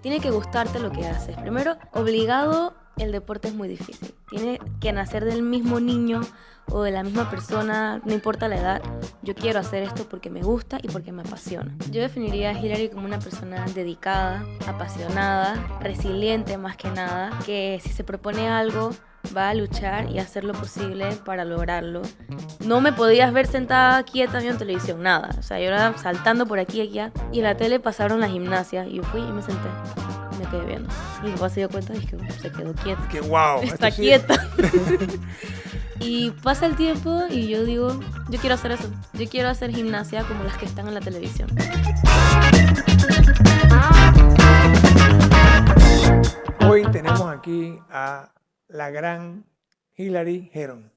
Tiene que gustarte lo que haces. Primero, obligado, el deporte es muy difícil. Tiene que nacer del mismo niño o de la misma persona, no importa la edad. Yo quiero hacer esto porque me gusta y porque me apasiona. Yo definiría a Hillary como una persona dedicada, apasionada, resiliente más que nada, que si se propone algo va a luchar y hacer lo posible para lograrlo. No me podías ver sentada quieta viendo televisión, nada. O sea, yo era saltando por aquí y allá. Y en la tele pasaron la gimnasia y yo fui y me senté. Y me quedé viendo. Y mi papá se dio cuenta y es que se quedó quieta. ¡Qué wow! Está quieta. Y pasa el tiempo y yo digo, yo quiero hacer eso. Yo quiero hacer gimnasia como las que están en la televisión. Hoy tenemos aquí a la gran Hillary Heron,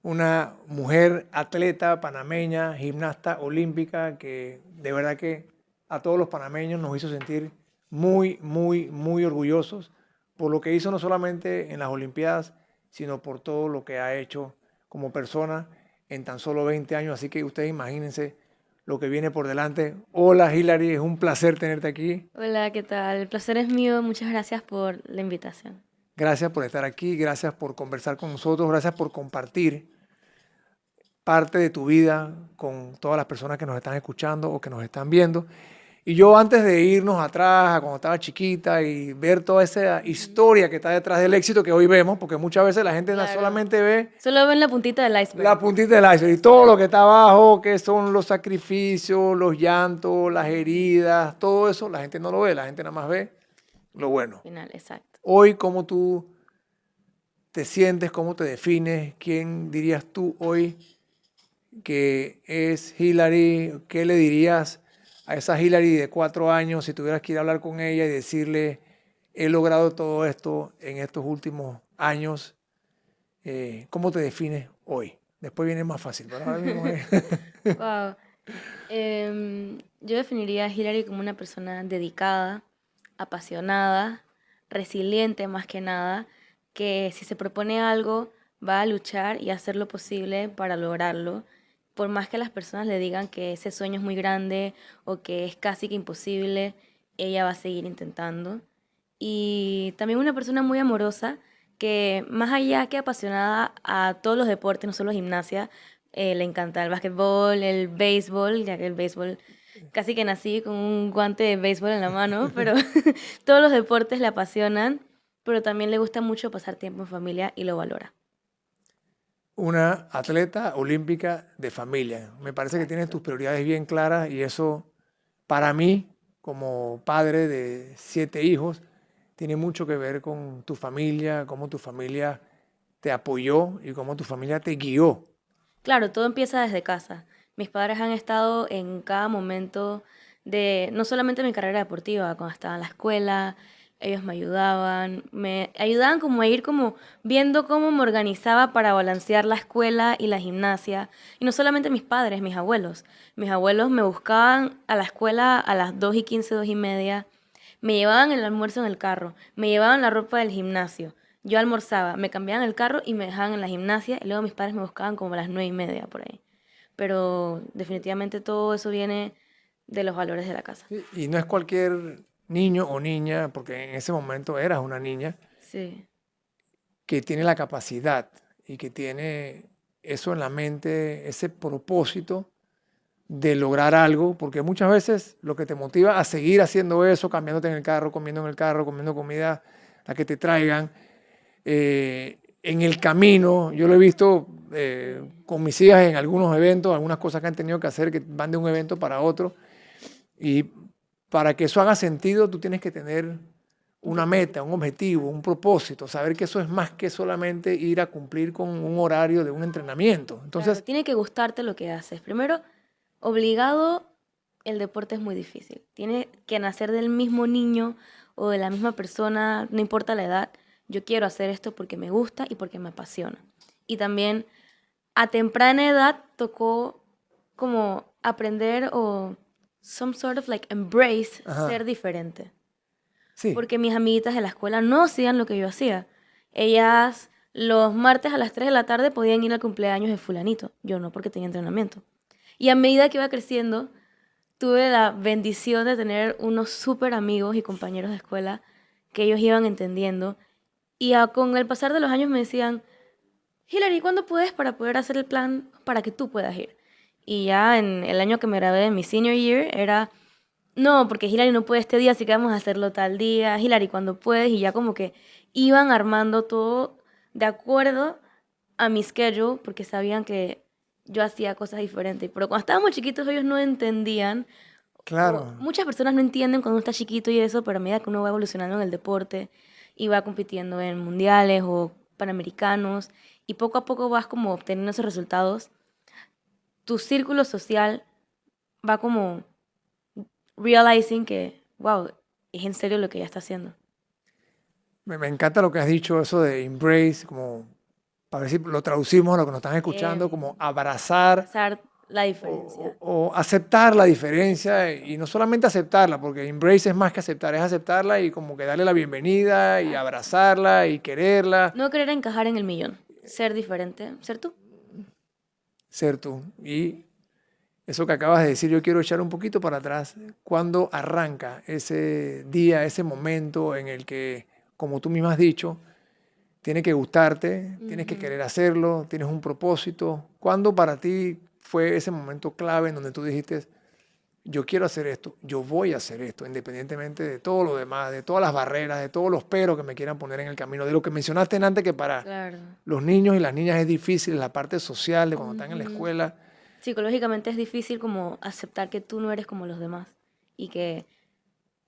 una mujer atleta panameña, gimnasta olímpica, que de verdad que a todos los panameños nos hizo sentir muy, muy, muy orgullosos por lo que hizo no solamente en las Olimpiadas, sino por todo lo que ha hecho como persona en tan solo 20 años. Así que ustedes imagínense lo que viene por delante. Hola Hillary, es un placer tenerte aquí. Hola, ¿qué tal? El placer es mío. Muchas gracias por la invitación. Gracias por estar aquí, gracias por conversar con nosotros, gracias por compartir parte de tu vida con todas las personas que nos están escuchando o que nos están viendo. Y yo antes de irnos atrás, a cuando estaba chiquita y ver toda esa historia que está detrás del éxito que hoy vemos, porque muchas veces la gente Claro. solamente ve Solo ven la puntita del iceberg. la puntita del iceberg y todo lo que está abajo, que son los sacrificios, los llantos, las heridas, todo eso, la gente no lo ve, la gente nada más ve lo bueno. Final, exacto. Hoy, ¿cómo tú te sientes? ¿Cómo te defines? ¿Quién dirías tú hoy que es Hillary? ¿Qué le dirías a esa Hillary de 4 años si tuvieras que ir a hablar con ella y decirle, he logrado todo esto en estos últimos años? ¿Cómo te defines hoy? Después viene más fácil, pero ahora mismo es... Wow. Yo definiría a Hillary como una persona dedicada, apasionada, resiliente más que nada, que si se propone algo va a luchar y hacer lo posible para lograrlo. Por más que las personas le digan que ese sueño es muy grande o que es casi que imposible, ella va a seguir intentando. Y también una persona muy amorosa que más allá que apasionada a todos los deportes, no solo gimnasia, le encanta el básquetbol, el béisbol, ya que el béisbol casi que nací con un guante de béisbol en la mano, pero todos los deportes le apasionan, pero también le gusta mucho pasar tiempo en familia y lo valora. Una atleta olímpica de familia. Me parece que tienes tus prioridades bien claras y eso, para mí, como padre de 7 hijos, tiene mucho que ver con tu familia, cómo tu familia te apoyó y cómo tu familia te guió. Claro, todo empieza desde casa. Mis padres han estado en cada momento de, no solamente mi carrera deportiva, cuando estaba en la escuela, ellos me ayudaban como a ir como viendo cómo me organizaba para balancear la escuela y la gimnasia. Y no solamente mis padres, mis abuelos. Mis abuelos me buscaban a la escuela a las 2:15, 2:30. Me llevaban el almuerzo en el carro, me llevaban la ropa del gimnasio. Yo almorzaba, me cambiaban el carro y me dejaban en la gimnasia y luego mis padres me buscaban como a las 9:30 por ahí. Pero definitivamente todo eso viene de los valores de la casa. Y no es cualquier niño o niña, porque en ese momento eras una niña, Sí, que tiene la capacidad y que tiene eso en la mente, ese propósito de lograr algo, porque muchas veces lo que te motiva a seguir haciendo eso, cambiándote en el carro, comiendo en el carro, comiendo comida, la que te traigan, en el camino, yo lo he visto con mis hijas en algunos eventos, algunas cosas que han tenido que hacer, que van de un evento para otro, y para que eso haga sentido, tú tienes que tener una meta, un objetivo, un propósito, saber que eso es más que solamente ir a cumplir con un horario de un entrenamiento. Entonces, claro, tiene que gustarte lo que haces. Primero, obligado, el deporte es muy difícil. Tiene que nacer del mismo niño o de la misma persona, no importa la edad. Yo quiero hacer esto porque me gusta y porque me apasiona. Y también a temprana edad tocó como aprender o some sort of like embrace ajá, ser diferente. sí, Porque mis amiguitas de la escuela no hacían lo que yo hacía. Ellas los martes a las 3 de la tarde podían ir al cumpleaños de fulanito. Yo no, porque tenía entrenamiento. Y a medida que iba creciendo, tuve la bendición de tener unos súper amigos y compañeros de escuela que ellos iban entendiendo. Y con el pasar de los años me decían, Hilary, ¿cuándo puedes para poder hacer el plan para que tú puedas ir? Y ya en el año que me gradué de mi senior year era, no, porque Hilary no puede este día, así que vamos a hacerlo tal día. Hilary, ¿cuándo puedes? Y ya como que iban armando todo de acuerdo a mi schedule, porque sabían que yo hacía cosas diferentes. Pero cuando estábamos chiquitos ellos no entendían, o Claro. muchas personas no entienden cuando uno está chiquito y eso, pero a medida que uno va evolucionando en el deporte y va compitiendo en mundiales o panamericanos, y poco a poco vas como obteniendo esos resultados, tu círculo social va como realizing que, wow, es en serio lo que ella está haciendo. Me encanta lo que has dicho, eso de embrace, como para ver si lo traducimos a lo que nos están escuchando, como abrazar Pasar la diferencia. o aceptar la diferencia y no solamente aceptarla, porque embrace es más que aceptar, es aceptarla y como que darle la bienvenida y abrazarla y quererla, No querer encajar en el millón, ser diferente, ser tú. ser tú. Y eso que acabas de decir, yo quiero echar un poquito para atrás. ¿Cuándo arranca ese día, ese momento en el que, como tú misma has dicho, tiene que gustarte, tienes que Ujú. querer hacerlo, tienes un propósito? ¿Cuándo para ti fue ese momento clave en donde tú dijiste, yo quiero hacer esto, yo voy a hacer esto, independientemente de todo lo demás, de todas las barreras, de todos los peros que me quieran poner en el camino, de lo que mencionaste antes, que para Claro. los niños y las niñas es difícil, la parte social de cuando están en la Ujú. escuela? Psicológicamente es difícil como aceptar que tú no eres como los demás y que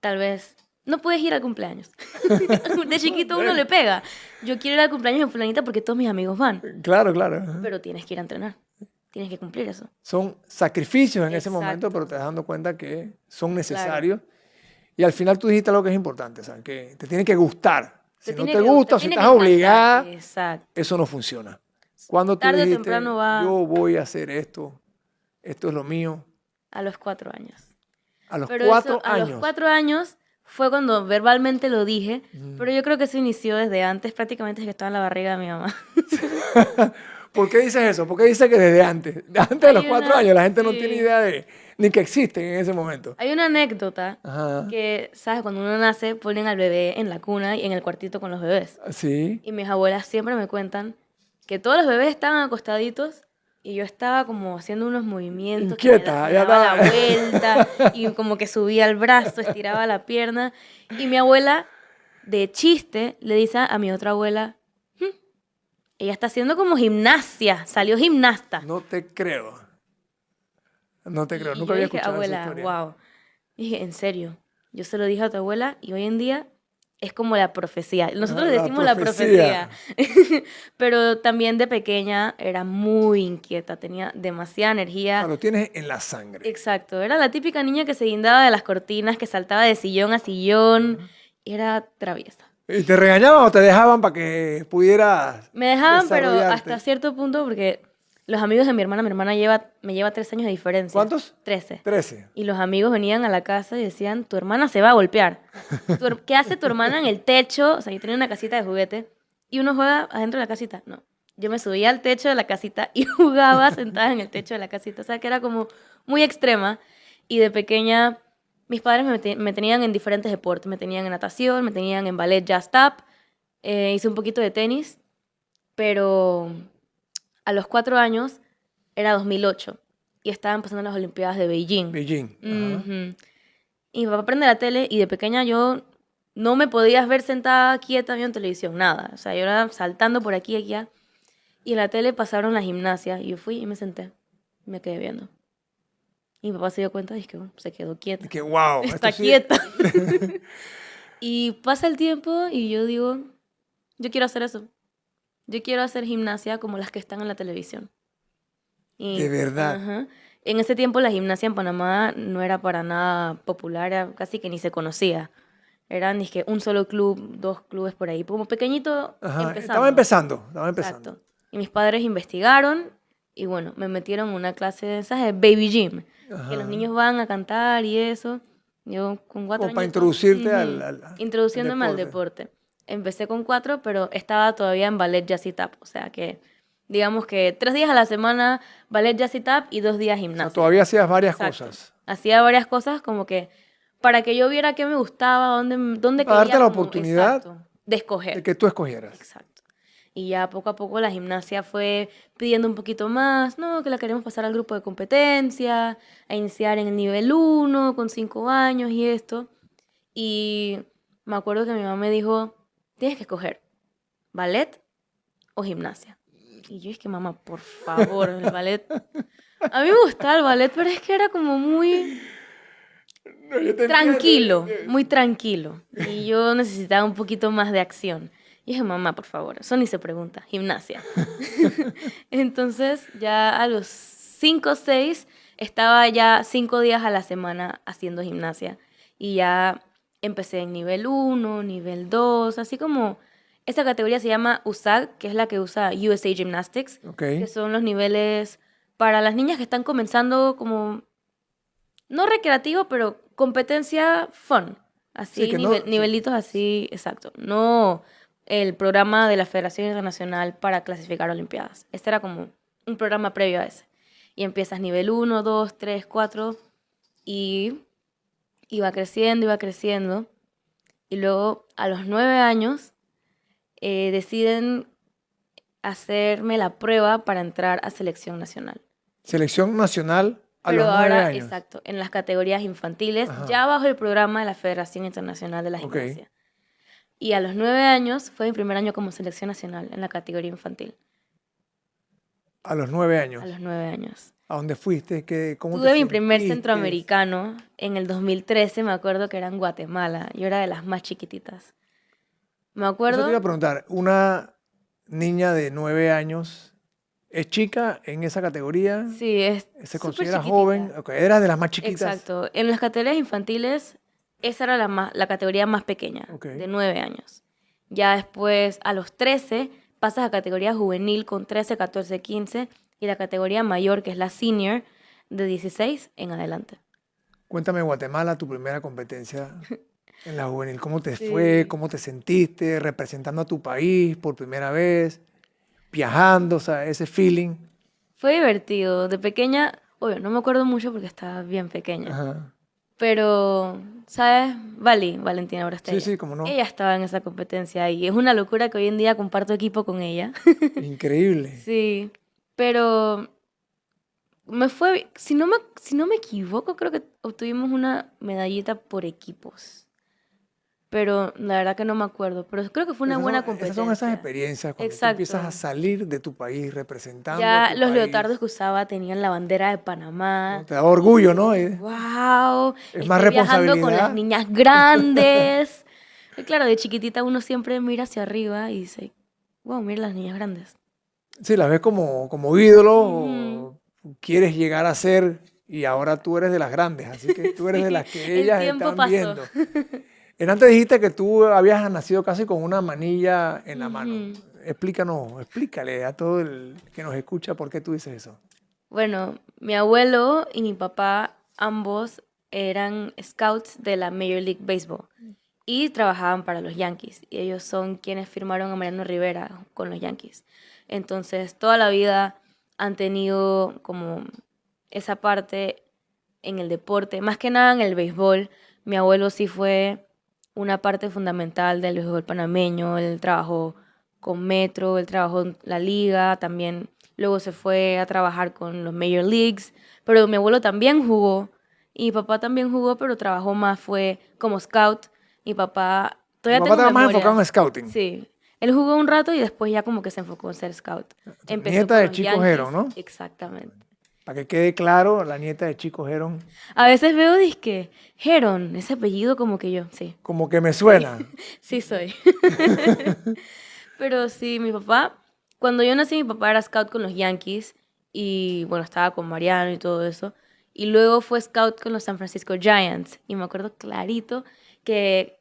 tal vez no puedes ir al cumpleaños. De chiquito uno le pega. Yo quiero ir al cumpleaños de fulanita porque todos mis amigos van, Claro, claro. Ajá. pero tienes que ir a entrenar. Tienes que cumplir eso. Son sacrificios en ese momento, Exacto. pero te das dando cuenta que son Claro. necesarios. Y al final tú dijiste algo que es importante, o sea, que te tiene que gustar. Te Si no tiene te que, te gusta o si tiene que estás encantar. obligada, Exacto. eso no funciona. Cuando tú Tarde o dijiste, temprano va yo voy a hacer esto, esto es lo mío, a los 4 años. a los Pero eso, 4 a los años. 4 años fue cuando verbalmente lo dije, Mm. pero yo creo que eso inició desde antes, prácticamente desde que estaba en la barriga de mi mamá. ¿Por qué dices eso? ¿Por qué dices que desde antes? Antes de los Hay 4 una, años la gente no tiene sí, idea de ni que existen en ese momento. hay una anécdota Ajá. que, ¿sabes? Cuando uno nace, ponen al bebé en la cuna y en el cuartito con los bebés. Sí. Y mis abuelas siempre me cuentan que todos los bebés estaban acostaditos y yo estaba como haciendo unos movimientos que Inquieta, me ya daba la vuelta está. y como que subía el brazo, estiraba la pierna. Y mi abuela, de chiste, le dice a mi otra abuela, ella está haciendo como gimnasia, salió gimnasta. No te creo. No te creo. Y Nunca yo había dije, escuchado esa abuela, historia. wow. Dije, en serio, yo se lo dije a tu abuela y hoy en día es como la profecía. Nosotros le La decimos la profecía. profecía. Pero también de pequeña era muy inquieta, tenía demasiada O sea, energía. lo tienes en la sangre. Exacto, era la típica niña que se guindaba de las cortinas, que saltaba de sillón a sillón. Era traviesa. ¿Y te regañaban o te dejaban para que pudieras Me dejaban, pero hasta desarrollarte? cierto punto, porque los amigos de mi hermana me lleva 3 años de diferencia. ¿Cuántos? 13. 13. Y los amigos venían a la casa y decían, tu hermana se va a golpear. ¿Qué hace tu hermana en el techo? O sea, yo tenía una casita de juguete. ¿Y uno juega adentro de la casita? No. Yo me subía al techo de la casita y jugaba sentada en el techo de la casita. O sea, que era como muy extrema. Y de pequeña, mis padres me tenían en diferentes deportes. Me tenían en natación, me tenían en ballet jazz tap. Hice un poquito de tenis. Pero a los 4 años, era 2008. Y estaban pasando las Olimpiadas de Beijing. Beijing. Ajá. Ujú. Y mi papá prende la tele y de pequeña yo no me podías ver sentada quieta viendo televisión, nada. O sea, yo era saltando por aquí y allá. Y en la tele pasaron la gimnasia y yo fui y me senté. Y me quedé viendo. Y mi papá se dio cuenta y es que se quedó Y quieta. que wow, esto Está sí. quieta. Y pasa el tiempo y yo digo, yo quiero hacer eso. Yo quiero hacer gimnasia como las que están en la televisión. De Y, verdad. ajá. En ese tiempo la gimnasia en Panamá no era para nada popular, casi que ni se conocía. Eran dizque, un solo club, 2 clubes por ahí, como pequeñito Ajá. empezando. Estaba empezando. Estaba empezando. Exacto. Y mis padres investigaron y bueno, me metieron en una clase de esas de baby gym, que los Ajá. niños van a cantar y eso. Yo con 4 Como para añitos, introducirte al introduciéndome al deporte. deporte. Empecé con 4, pero estaba todavía en ballet jazz y tap, o sea que digamos que 3 días a la semana ballet jazz y tap y 2 días O sea, gimnasia. todavía hacías varias Exacto. cosas. Hacía varias cosas como que para que yo viera qué me gustaba, dónde Para darte quería la como, oportunidad exacto, de escoger. de que tú escogieras. Exacto. Y ya poco a poco la gimnasia fue pidiendo un poquito más, ¿no? Que la queremos pasar al grupo de competencia, a iniciar en el nivel 1 con 5 años y esto. Y me acuerdo que mi mamá me dijo, tienes que escoger ballet o gimnasia. Y yo es que, mamá, por favor, el ballet. A mí me gustaba el ballet, pero es que era como muy No, yo te tranquilo, entiendo. muy tranquilo. Y yo necesitaba un poquito más de acción. Y dije, mamá, por favor, eso ni se pregunta, gimnasia. Entonces, ya a los 5 o 6, estaba ya 5 días a la semana haciendo gimnasia. Y ya empecé en nivel 1, nivel 2, así como esta categoría se llama USAG, que es la que usa USA Gymnastics, Ok. que son los niveles para las niñas que están comenzando como no recreativo, pero competencia fun. Sí, Así, que no. Sí. nivelitos así, exacto. No el programa de la Federación Internacional para clasificar a Olimpiadas. Este era como un programa previo a ese. Y empiezas nivel 1, 2, 3, 4 y iba creciendo, iba creciendo. Y luego a los 9 años deciden hacerme la prueba para entrar a selección nacional. Selección nacional a Pero los 9 ahora, años. exacto, en las categorías infantiles, Ajá. ya bajo el programa de la Federación Internacional de la Ok. Gimnasia. Y a los 9 años fue mi primer año como selección nacional en la categoría infantil. A los 9 A años. los 9 años. ¿A dónde fuiste? ¿Cómo te Tuve mi primer sentiste? centroamericano en el 2013, me acuerdo que era en Guatemala. Yo era de las más chiquititas. Me Eso te iba a acuerdo, preguntar. Una niña de 9 años es chica en esa categoría. sí, es Se súper considera joven. chiquitita. Ok, era de las más chiquitas. Exacto. En las categorías infantiles, esa era la categoría más pequeña, Ok. de 9 años. Ya después, a los 13, pasas a categoría juvenil con 13, 14, 15 y la categoría mayor, que es la senior, de 16 en adelante. Cuéntame, Guatemala, tu primera competencia en la juvenil. ¿Cómo te fue? Sí. ¿Cómo te sentiste representando a tu país por primera vez? Viajando, o sea, ese feeling. Fue divertido. De pequeña, obvio, no me acuerdo mucho porque estaba bien pequeña. Ajá. Pero, ¿sabes? Valentina Sí, Orastella. sí, cómo no. Ella estaba en esa competencia y es una locura que hoy en día comparto equipo con ella. Increíble. Sí, pero me fue, si no me equivoco, creo que obtuvimos una medallita por equipos. Pero la verdad que no me acuerdo. Pero creo que fue una buena Esas son esas competencia. experiencias cuando tú empiezas a Exacto. salir de tu país, representando a Ya tu los leotardos país. que usaba tenían la bandera de ¿No? Panamá. Te da Y orgullo, yo, ¿no? wow, Es más estoy viajando con las responsabilidad. niñas grandes. Y claro, de chiquitita uno siempre mira hacia arriba y dice, wow, mira las niñas grandes. Sí, las ves como ídolo Ujú. o quieres llegar a ser y ahora tú eres de las grandes, así que tú eres de Sí, las que el ellas tiempo están pasó. viendo. Antes dijiste que tú habías nacido casi con una manilla en la mano. Ujú. Explícale a todo el que nos escucha por qué tú dices eso. Bueno, mi abuelo y mi papá ambos eran scouts de la Major League Baseball y trabajaban para los Yankees. Y ellos son quienes firmaron a Mariano Rivera con los Yankees. Entonces, toda la vida han tenido como esa parte en el deporte, más que nada en el béisbol. Mi abuelo sí fue una parte fundamental del béisbol panameño. Él trabajó con Metro, él trabajó en la liga, también luego se fue a trabajar con los Major Leagues, pero mi abuelo también jugó y mi papá también jugó, pero trabajó más, fue como scout. Mi papá, Tu todavía papá tengo estaba más enfocado en memorias, scouting. sí. Él jugó un rato y después ya como que se enfocó en ser scout. O sea, Empezó nieta por de los Chico Heron, Yankees, ¿no? exactamente. Para que quede claro, la nieta de Chico Heron, A veces veo disque Heron, ese apellido como que yo, sí, como que me sí, suena. sí soy. Pero sí, mi papá, cuando yo nací, mi papá era scout con los Yankees y bueno, estaba con Mariano y todo eso. Y luego fue scout con los San Francisco Giants. Y me acuerdo clarito que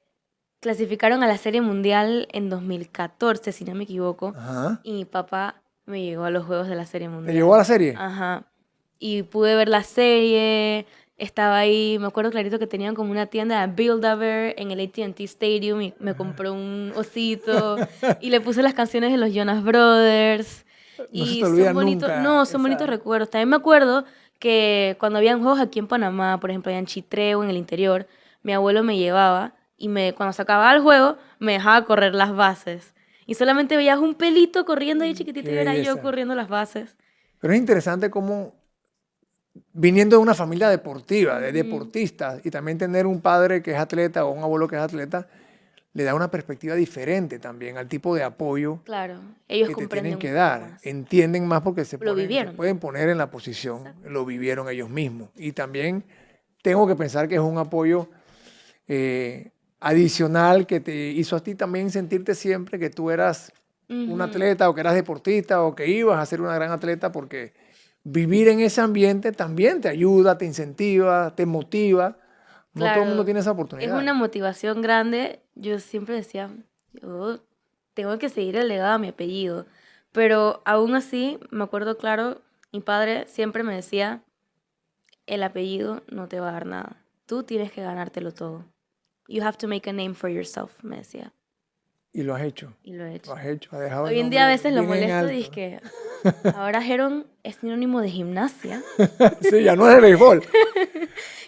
clasificaron a la Serie Mundial en 2014, si no me equivoco. Ajá. Y mi papá me llevó a los juegos de la Serie ¿Te llevó a Mundial. la serie? Ajá. Y pude ver la serie, estaba ahí, me acuerdo clarito que tenían como una tienda de Build-A-Bear en el AT&T Stadium y me compró un osito y le puse las canciones de los Jonas Brothers No se y te olvida son bonitos, nunca no, son bonitos esa... recuerdos. También me acuerdo que cuando habían juegos aquí en Panamá, por ejemplo, allá en Chitré o en el interior, mi abuelo me llevaba y cuando se acababa el juego, me dejaba correr las bases. Y solamente veías un pelito corriendo ahí Qué chiquitito y era yo belleza. corriendo las bases. Pero es interesante cómo, viniendo de una familia deportiva, de Ujú. deportistas, y también tener un padre que es atleta o un abuelo que es atleta, le da una perspectiva diferente también al tipo de apoyo Claro, ellos que te tienen comprenden un que poco dar. más. Entienden más porque Lo se vivieron. pueden poner en la posición, Exacto. lo vivieron ellos mismos. Y también tengo que pensar que es un apoyo adicional que te hizo a ti también sentirte siempre que tú eras un Ujú. atleta o que eras deportista o que ibas a ser una gran atleta, porque vivir en ese ambiente también te ayuda, te incentiva, te motiva. No todo el mundo Claro, tiene esa es oportunidad. una motivación grande. Yo siempre decía, yo tengo que seguir el legado de mi apellido. Pero aún así, me acuerdo claro, mi padre siempre me decía, el apellido no te va a dar nada. Tú tienes que ganártelo todo. You have to make a name for yourself, me decía. Y lo has hecho, Y lo he hecho. lo has hecho, has dejado el Hoy en día a nombre veces lo bien en molesto, alto. dizque ahora Heron es sinónimo de gimnasia. Sí, ya no es de béisbol.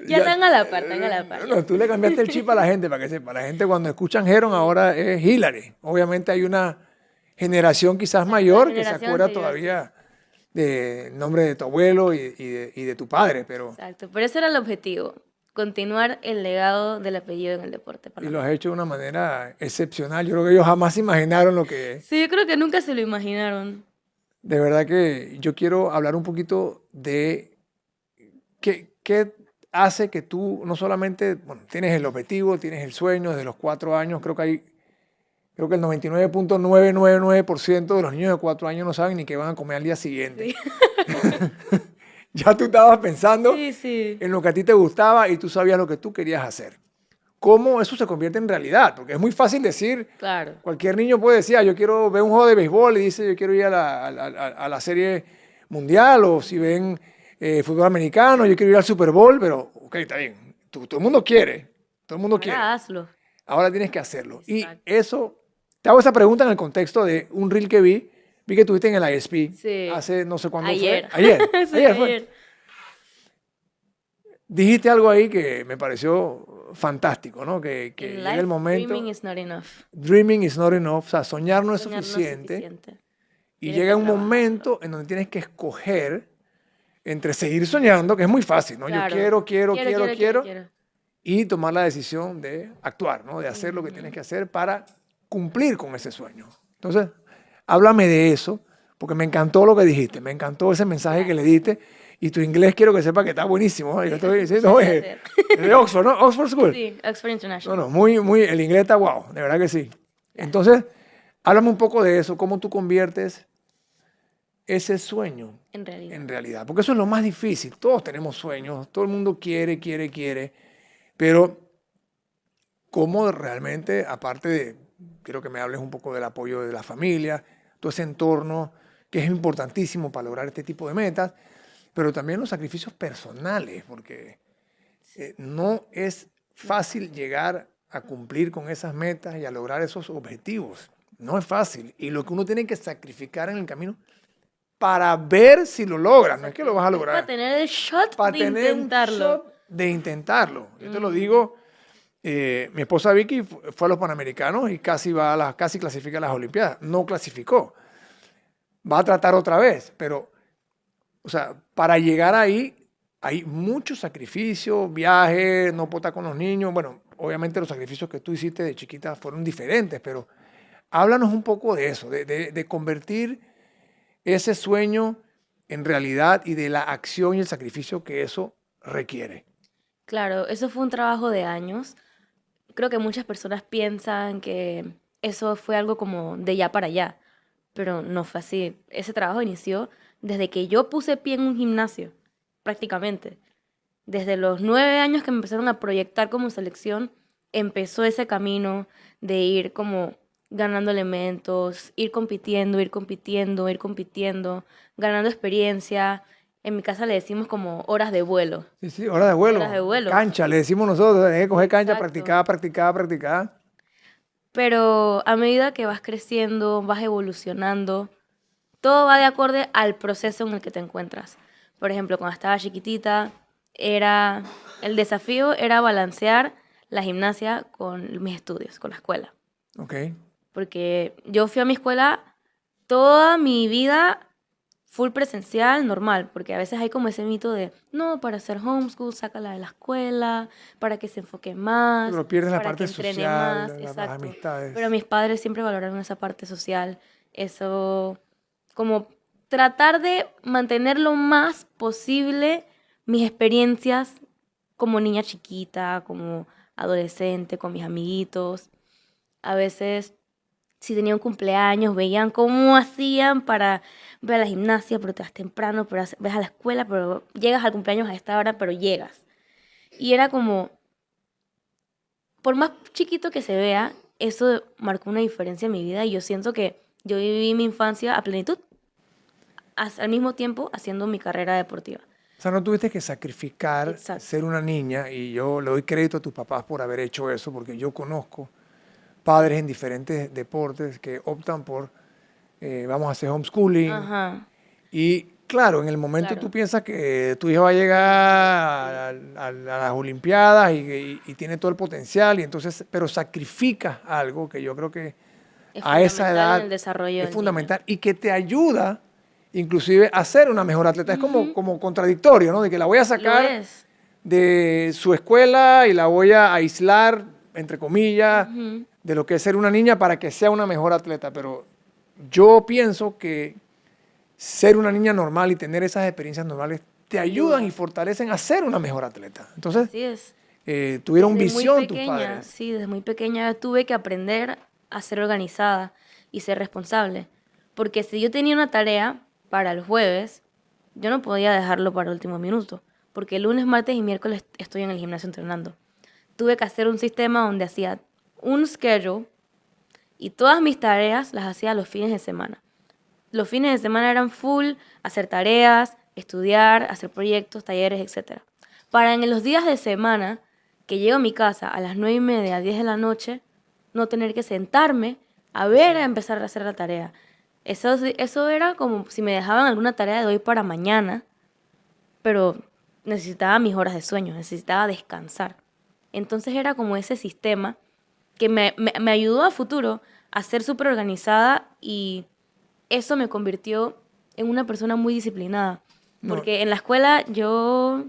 Ya Ya, están a la par, están a la par. no, tú le cambiaste el chip a la gente para que sepa. La gente cuando escuchan Heron Sí. ahora es Hillary. Obviamente hay una generación quizás La mayor que se generación acuerda anterior, sí. todavía del nombre de tu abuelo y de tu padre, pero Exacto, pero ese era el objetivo, continuar el legado del apellido en el deporte y lo has panameño. hecho de una manera excepcional. Yo creo que ellos jamás se imaginaron lo que... Sí, yo creo que nunca se lo imaginaron. De verdad que yo quiero hablar un poquito de qué hace que tú no solamente, bueno, tienes el objetivo, tienes el sueño desde los 4 años, creo que el 99.999% de los niños de 4 años no saben ni qué van a comer al día siguiente. Sí, Ya tú estabas pensando sí, sí, en lo que a ti te gustaba y tú sabías lo que tú querías hacer. ¿Cómo eso se convierte en realidad? Porque es muy fácil decir, claro. cualquier niño puede decir, yo quiero ver un juego de béisbol y dice, yo quiero ir a la serie mundial, o si ven fútbol americano, yo quiero ir al Super Bowl, pero, ok, está bien, todo el mundo quiere, todo el mundo quiere. Ahora hazlo. Ahora tienes que hacerlo. Y Exacto. eso, te hago esa pregunta en el contexto de un reel que vi que estuviste en el ISP Sí, hace no sé cuándo fue, ayer. Sí, ayer fue. ayer. Dijiste algo ahí que me pareció fantástico, ¿no? Que En llega el life, dreaming momento, is not enough. dreaming is not enough, o sea, soñar no es Soñar no es suficiente, suficiente. y Tienes que llega un trabajarlo. momento en donde tienes que escoger entre seguir soñando, que es muy fácil, ¿no? Yo Claro. quiero, Quiero. y tomar la decisión de actuar, ¿no? De hacer lo que tienes Ujú. que hacer para cumplir con ese sueño. Entonces, háblame de eso, porque me encantó lo que dijiste, me encantó ese mensaje que le Gracias. diste, y tu inglés quiero que sepa que está buenísimo, ¿no? Yo estoy diciendo, Muchas oye, gracias. de Oxford, ¿no? Oxford School. Sí, Oxford No, International. no, el inglés está guau, de verdad que sí. Gracias. Entonces, háblame un poco de eso, cómo tú conviertes ese sueño En realidad. en realidad, porque eso es lo más difícil. Todos tenemos sueños, todo el mundo quiere, pero cómo realmente, aparte de, quiero que me hables un poco del apoyo de la familia, todo ese entorno que es importantísimo para lograr este tipo de metas, pero también los sacrificios personales, porque no es fácil llegar a cumplir con esas metas y a lograr esos objetivos. No es fácil. Y lo que uno tiene que sacrificar en el camino para ver si lo logras, no es que lo Exacto. vas a Es para lograr, tener el shot para de tener un intentarlo. shot de intentarlo. Yo te lo Ujú. digo, mi esposa Vicky fue a los Panamericanos y casi clasifica a las Olimpiadas. No clasificó. Va a tratar otra vez, pero, o sea, para llegar ahí hay mucho sacrificio, viajes, no puedo estar con los niños. Bueno, obviamente los sacrificios que tú hiciste de chiquita fueron diferentes, pero háblanos un poco de eso, de convertir ese sueño en realidad y de la acción y el sacrificio que eso requiere. Claro, eso fue un trabajo de años. Creo que muchas personas piensan que eso fue algo como de ya para allá, pero no fue así. Ese trabajo inició desde que yo puse pie en un gimnasio, prácticamente. Desde los 9 años que me empezaron a proyectar como selección, empezó ese camino de ir como ganando elementos, ir compitiendo, ganando experiencia. En mi casa le decimos como horas de vuelo. Sí, sí, hora de Horas de vuelo, vuelo. cancha, le decimos nosotros, hay que coger cancha, Exacto. practicar. Pero a medida que vas creciendo, vas evolucionando, todo va de acorde al proceso en el que te encuentras. Por ejemplo, cuando estaba chiquitita, el desafío era balancear la gimnasia con mis estudios, con la escuela. Ok. Porque yo fui a mi escuela toda mi vida full presencial, normal, porque a veces hay como ese mito de, no, para hacer homeschool, sácala de la escuela, para que se enfoque más, Pero pierdes la para que parte entrene social, más, las exacto. Pero amistades. mis padres siempre valoraron esa parte social, eso, como tratar de mantener lo más posible mis experiencias como niña chiquita, como adolescente, con mis amiguitos. A veces si tenía un cumpleaños, veían cómo hacían para ver a la gimnasia, pero te vas temprano, pero ves a la escuela, pero llegas al cumpleaños a esta hora, pero llegas. Y era como, por más chiquito que se vea, eso marcó una diferencia en mi vida y yo siento que yo viví mi infancia a plenitud, al mismo tiempo haciendo mi carrera deportiva. O sea, no tuviste que sacrificar Exacto. ser una niña, y yo le doy crédito a tus papás por haber hecho eso, porque yo conozco padres en diferentes deportes que optan por, vamos a hacer homeschooling, Ajá, y claro, en el momento tú claro. piensas que tu hijo va a llegar a las Olimpiadas y tiene todo el potencial, y entonces, pero sacrificas algo que yo creo que Es a esa fundamental en edad el desarrollo es del niño. fundamental y que te ayuda inclusive a ser una mejor atleta. Es Ujú, como contradictorio, ¿no? De que la voy a lo sacar es. de su escuela y la voy a aislar, entre comillas, Ujú. de lo que es ser una niña para que sea una mejor atleta. Pero yo pienso que ser una niña normal y tener esas experiencias normales te ayudan y Ayuda. fortalecen a ser una mejor atleta. Entonces, Así es. tuvieron Desde muy visión tus pequeña, padres. sí, desde muy pequeña tuve que aprender a ser organizada y ser responsable. Porque si yo tenía una tarea para el jueves, yo no podía dejarlo para el último minuto. Porque el lunes, martes y miércoles estoy en el gimnasio entrenando. Tuve que hacer un sistema donde hacía un schedule y todas mis tareas las hacía los fines de semana. Los fines de semana eran full, hacer tareas, estudiar, hacer proyectos, talleres, etcétera. Para en los días de semana, que llego a mi casa a las 9:30, 10 de la noche, no tener que sentarme a ver a empezar a hacer la tarea. Eso era como si me dejaban alguna tarea de hoy para mañana, pero necesitaba mis horas de sueño, necesitaba descansar. Entonces era como ese sistema que me ayudó a futuro a ser súper organizada y eso me convirtió en una persona muy disciplinada. No, Porque en la escuela yo,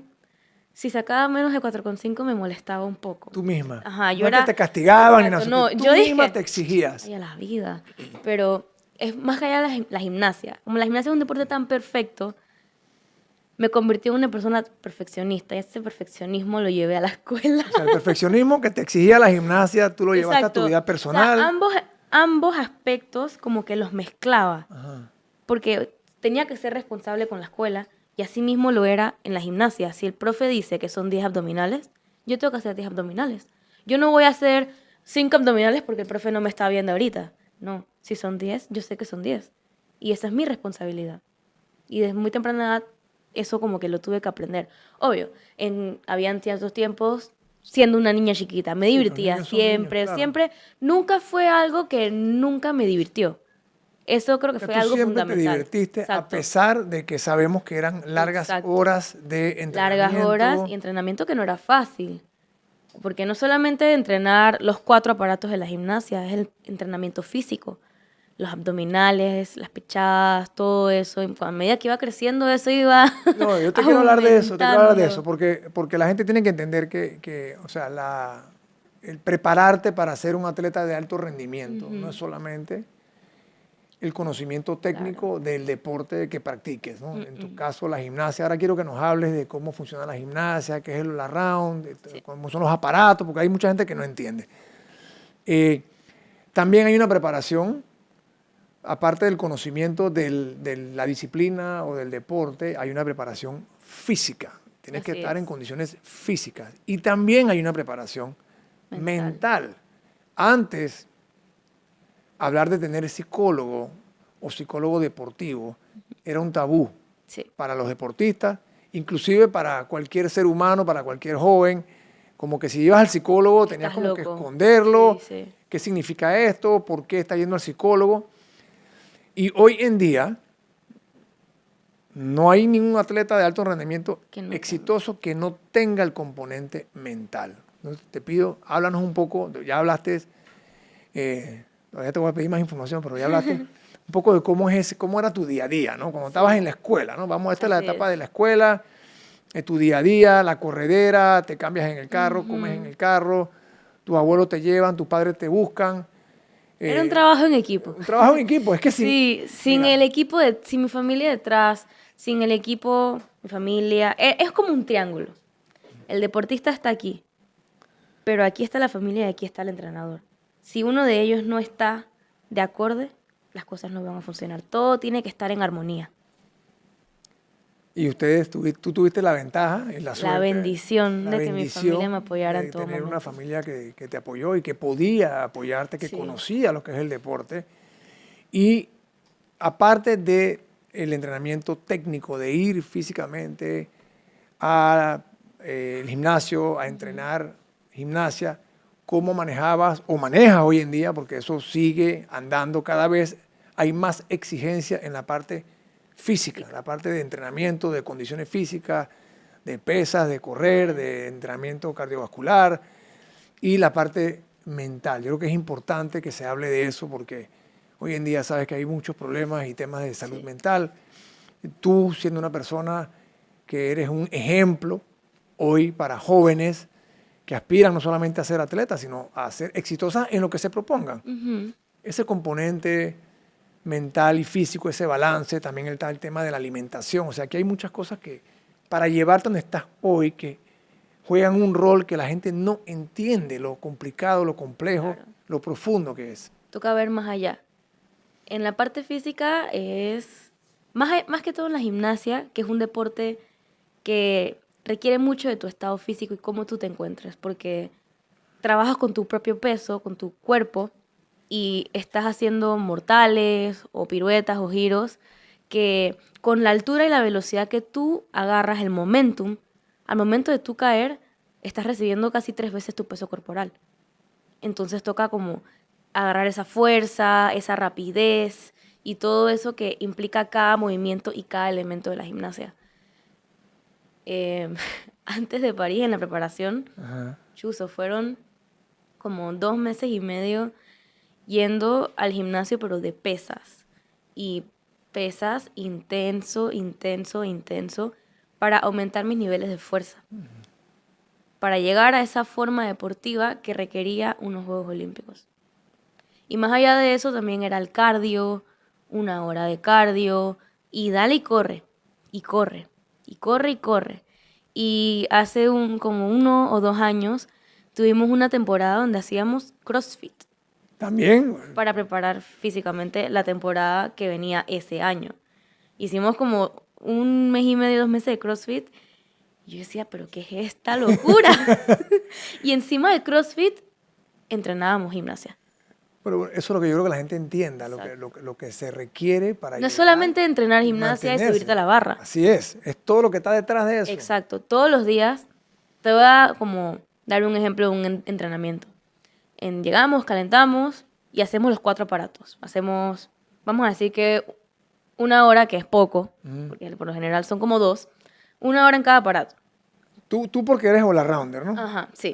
si sacaba menos de 4,5 me molestaba un poco. tú misma. Ajá, No yo es que era, te castigaban ni nada, exacto, sino que no, tú yo misma te dije, exigías. ay, a la vida. Pero es más que allá la gimnasia. Como la gimnasia es un deporte tan perfecto, me convirtió en una persona perfeccionista y ese perfeccionismo lo llevé a la escuela. O sea, el perfeccionismo que te exigía la gimnasia, tú lo llevaste a tu Exacto. vida O sea, personal. ambos aspectos como que los mezclaba. Ajá. Porque tenía que ser responsable con la escuela y así mismo lo era en la gimnasia. Si el profe dice que son 10 abdominales, yo tengo que hacer 10 abdominales. Yo no voy a hacer 5 abdominales porque el profe no me está viendo ahorita. No, si son 10, yo sé que son 10. Y esa es mi responsabilidad. Y desde muy temprana edad, eso como que lo tuve que aprender. Obvio, habían ciertos tiempos siendo una niña chiquita. Me Sí, los divertía niños son niños, siempre, claro. siempre. Nunca fue algo que nunca me divirtió. Eso creo que Que fue tú algo siempre te fundamental. divertiste a Exacto, pesar de que sabemos que eran largas exacto. horas de Largas horas y entrenamiento. entrenamiento que no era fácil. Porque no solamente entrenar los 4 aparatos de la gimnasia, es el entrenamiento físico. Los abdominales, las pechadas, todo eso. Y a medida que iba creciendo, eso iba No, yo te quiero hablar de eso, te quiero hablar de eso, aumentando. porque la gente tiene que entender que o sea, el prepararte para ser un atleta de alto rendimiento no es Ujú, solamente el conocimiento claro. técnico del deporte que practiques, ¿no? En tu Mm. caso, la gimnasia. Ahora quiero que nos hables de cómo funciona la gimnasia, qué es el round, Sí. cómo son los aparatos, porque hay mucha gente que no entiende. Eh, También hay una preparación, aparte del conocimiento de la disciplina o del deporte, hay una preparación física. Tienes que Así estar en es. condiciones físicas. Y también hay una preparación Mental. mental. Antes, hablar de tener psicólogo o psicólogo deportivo era un tabú Sí. para los deportistas, inclusive para cualquier ser humano, para cualquier joven. Como que si ibas al psicólogo tenías Estás como que loco. Sí, esconderlo. sí. ¿Qué significa esto? ¿Por qué está yendo al psicólogo? Y hoy en día, No hay ningún atleta de alto rendimiento Que no exitoso que no tenga el componente mental. Entonces, te pido, háblanos un poco, ya hablaste, todavía te voy a pedir más información, pero ya hablaste un poco de cómo era tu día a día, ¿no? Cuando estabas en la escuela, ¿no? Vamos, esta es la Así etapa es. de la escuela, tu día a día, la corredera, te cambias en el carro, comes en Ujú. el carro, tus abuelos te llevan, tus padres te buscan. Era un eh, trabajo en equipo. un trabajo en equipo, es que sin, Sí, sin mira, el equipo, sin mi familia detrás, sin el equipo, mi familia, es como un triángulo. El deportista está aquí, pero aquí está la familia y aquí está el entrenador. Si uno de ellos no está de acorde, las cosas no van a funcionar. Todo tiene que estar en armonía. y ustedes, tú tuviste la ventaja y la La suerte, bendición la de que mi familia me bendición apoyara en de todo tener una momento. familia que te apoyó y que podía apoyarte, que Sí, conocía lo que es el deporte. Y aparte de el entrenamiento técnico, de ir físicamente al gimnasio, a entrenar gimnasia, ¿cómo manejabas o manejas hoy en día? Porque eso sigue andando cada vez, hay más exigencia en la parte física, la parte de entrenamiento, de condiciones físicas, de pesas, de correr, de entrenamiento cardiovascular y la parte mental. Yo creo que es importante que se hable de eso porque hoy en día sabes que hay muchos problemas y temas de salud sí. mental. Tú siendo una persona que eres un ejemplo hoy para jóvenes que aspiran no solamente a ser atletas, sino a ser exitosas en lo que se propongan. Ujú. Ese componente mental y físico, ese balance, también está el tema de la alimentación. O sea, que hay muchas cosas que para llevarte donde estás hoy, que juegan un rol que la gente no entiende, lo complicado, lo complejo, Claro. lo profundo que es. Toca ver más allá. En la parte física es más que todo en la gimnasia, que es un deporte que requiere mucho de tu estado físico y cómo tú te encuentres, porque trabajas con tu propio peso, con tu cuerpo, y estás haciendo mortales o piruetas o giros que con la altura y la velocidad que tú agarras el momentum, al momento de tú caer, estás recibiendo casi 3 veces tu peso corporal. Entonces toca como agarrar esa fuerza, esa rapidez y todo eso que implica cada movimiento y cada elemento de la gimnasia. Eh, antes de París, en la preparación, Ajá. chuzo, fueron como 2 meses y medio yendo al gimnasio, pero de pesas. Y pesas intenso, intenso, intenso, para aumentar mis niveles de fuerza. Para llegar a esa forma deportiva que requería unos Juegos Olímpicos. Y más allá de eso también era el cardio, 1 hora de cardio, y dale y corre, y corre, y corre y corre. Y hace como 1 o 2 años tuvimos una temporada donde hacíamos CrossFit También, para preparar físicamente la temporada que venía ese año. Hicimos como 1 mes y medio, 2 meses de CrossFit. Y yo decía, pero ¿qué es esta locura? Y encima del CrossFit entrenábamos gimnasia. pero eso es lo que yo creo que la gente entienda, Exacto. lo que se requiere para No es llegar solamente entrenar y gimnasia y subirte a mantenerse. la barra. Así es todo lo que está detrás de eso. Exacto. Todos los días te voy a como dar un ejemplo de un entrenamiento. Llegamos, calentamos y hacemos los 4 aparatos. Hacemos, vamos a decir que 1 hora, que es poco, porque por lo general son como 2, 1 hora en cada aparato. Tú porque eres all-rounder, ¿no? Ajá, sí.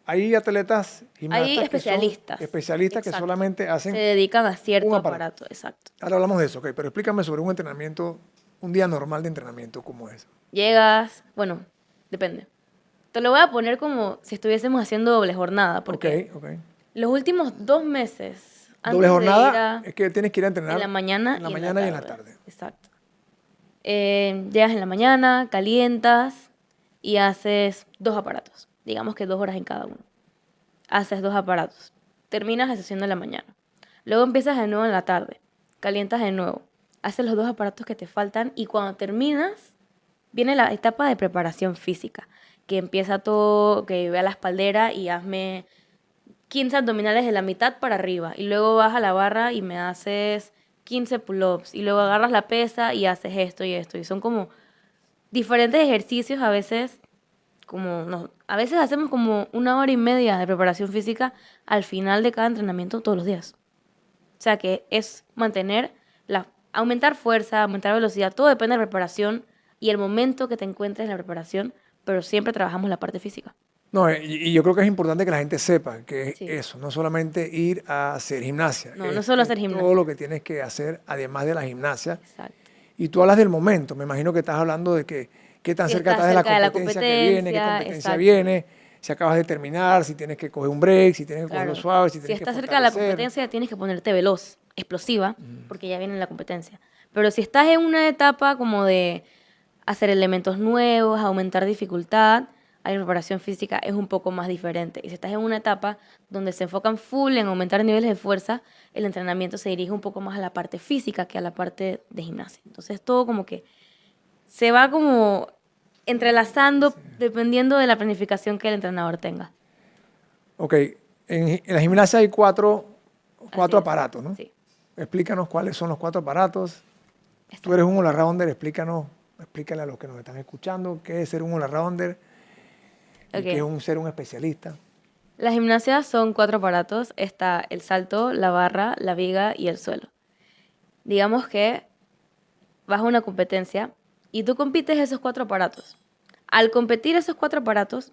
Hay atletas, Hay gimnastas que son especialistas. especialistas que Exacto. solamente Se hacen dedican a un cierto aparato. aparato, exacto. Ahora hablamos de eso, ok, pero explícame sobre un entrenamiento, un día normal de entrenamiento, ¿cómo es? Llegas, bueno, depende. Te lo voy a poner como si estuviésemos haciendo doble jornada, Ok, porque ok. los últimos 2 meses, Doble antes de ir jornada es que tienes que ir a entrenar en la mañana en la y en la mañana y en la tarde. tarde. Exacto. Llegas en la mañana, calientas y haces 2 aparatos. Digamos que 2 horas en cada uno. Haces 2 aparatos. Terminas la sesión de la mañana. Luego empiezas de nuevo en la tarde. Calientas de nuevo. Haces los 2 aparatos que te faltan y cuando terminas, viene la etapa de preparación física, que empieza todo, que ve a la espaldera y hazme 15 abdominales de la mitad para arriba. Y luego vas a la barra y me haces 15 pull-ups. Y luego agarras la pesa y haces esto y esto. Y son como diferentes ejercicios a veces, como no, a veces hacemos como 1 hora y media de preparación física al final de cada entrenamiento todos los días. O sea que es mantener la aumentar fuerza, aumentar velocidad, todo depende de la preparación y el momento que te encuentres en la preparación, pero siempre trabajamos la parte física. No, y yo creo que es importante que la gente sepa que es Sí. eso, no solamente ir a hacer gimnasia. No, no es solo hacer gimnasia. Todo lo que tienes que hacer además de la gimnasia. Exacto. Y tú hablas del momento, me imagino que estás hablando de que qué tan Si cerca estás estás de la cerca de la competencia que viene, qué competencia, competencia exacto. viene, si acabas de terminar, si tienes que coger un break, si tienes que Claro. cogerlo suave, si Si tienes que estás cerca de la fortalecer. competencia, tienes que ponerte veloz, explosiva, porque ya viene la competencia. Pero si estás en una etapa como de hacer elementos nuevos, aumentar dificultad, ahí la preparación física es un poco más diferente. Y si estás en una etapa donde se enfocan full en aumentar niveles de fuerza, el entrenamiento se dirige un poco más a la parte física que a la parte de gimnasia. Entonces todo como que se va como entrelazando dependiendo de la planificación que el entrenador tenga. Ok, en la gimnasia hay cuatro Así es. aparatos, ¿no? Sí. Explícanos cuáles son los 4 aparatos. Tú eres un all-rounder, explícale a los que nos están escuchando qué es ser un all-rounder y Ok. qué es ser un especialista. Las gimnasias son 4 aparatos. Está el salto, la barra, la viga y el suelo. Digamos que vas a una competencia y tú compites esos 4 aparatos. Al competir esos 4 aparatos,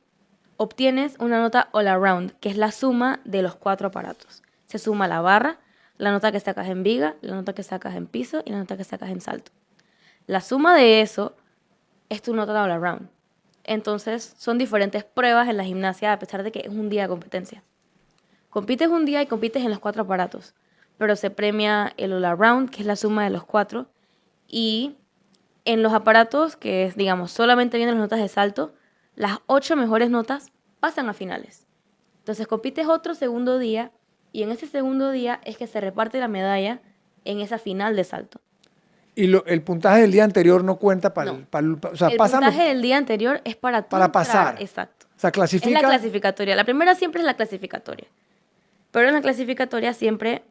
obtienes una nota all around, que es la suma de los 4 aparatos. Se suma la barra, la nota que sacas en viga, la nota que sacas en piso y la nota que sacas en salto. La suma de eso es tu nota all around. Entonces, son diferentes pruebas en la gimnasia a pesar de que es un día de competencia. Compites un día y compites en los 4 aparatos, pero se premia el all around, que es la suma de los 4, y en los aparatos, que es, digamos, solamente vienen las notas de salto, las 8 mejores notas pasan a finales. Entonces compites otro segundo día y en ese segundo día es que se reparte la medalla en esa final de salto. Y el puntaje del día anterior no cuenta para No. o sea, El pasan puntaje del día anterior es para tú para entrar, pasar. exacto. O sea, Es la clasifica. clasificatoria. La primera siempre es la clasificatoria. Pero en la clasificatoria siempre,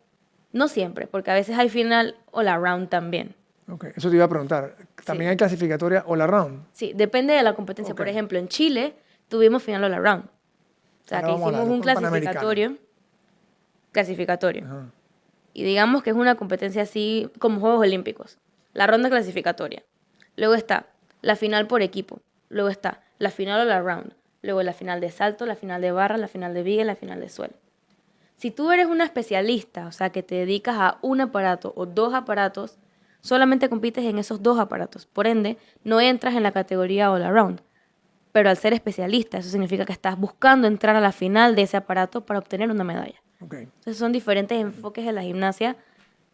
no siempre, porque a veces hay final all around también. Ok, eso te iba a preguntar. También Sí. hay clasificatoria all around. Sí, depende de la competencia. Ok. Por ejemplo, en Chile tuvimos final all around. O sea, Ahora que vamos a hicimos hablar un con Panamericano. clasificatorio. Ajá. Y digamos que es una competencia así como Juegos Olímpicos. La ronda clasificatoria. Luego está la final por equipo. Luego está la final all around. Luego la final de salto, la final de barra, la final de viga y la final de suelo. Si tú eres una especialista, o sea, que te dedicas a un aparato o 2 aparatos, solamente compites en esos 2 aparatos. Por ende, no entras en la categoría all around. Pero al ser especialista, eso significa que estás buscando entrar a la final de ese aparato para obtener una medalla. Ok. Entonces son diferentes enfoques de la gimnasia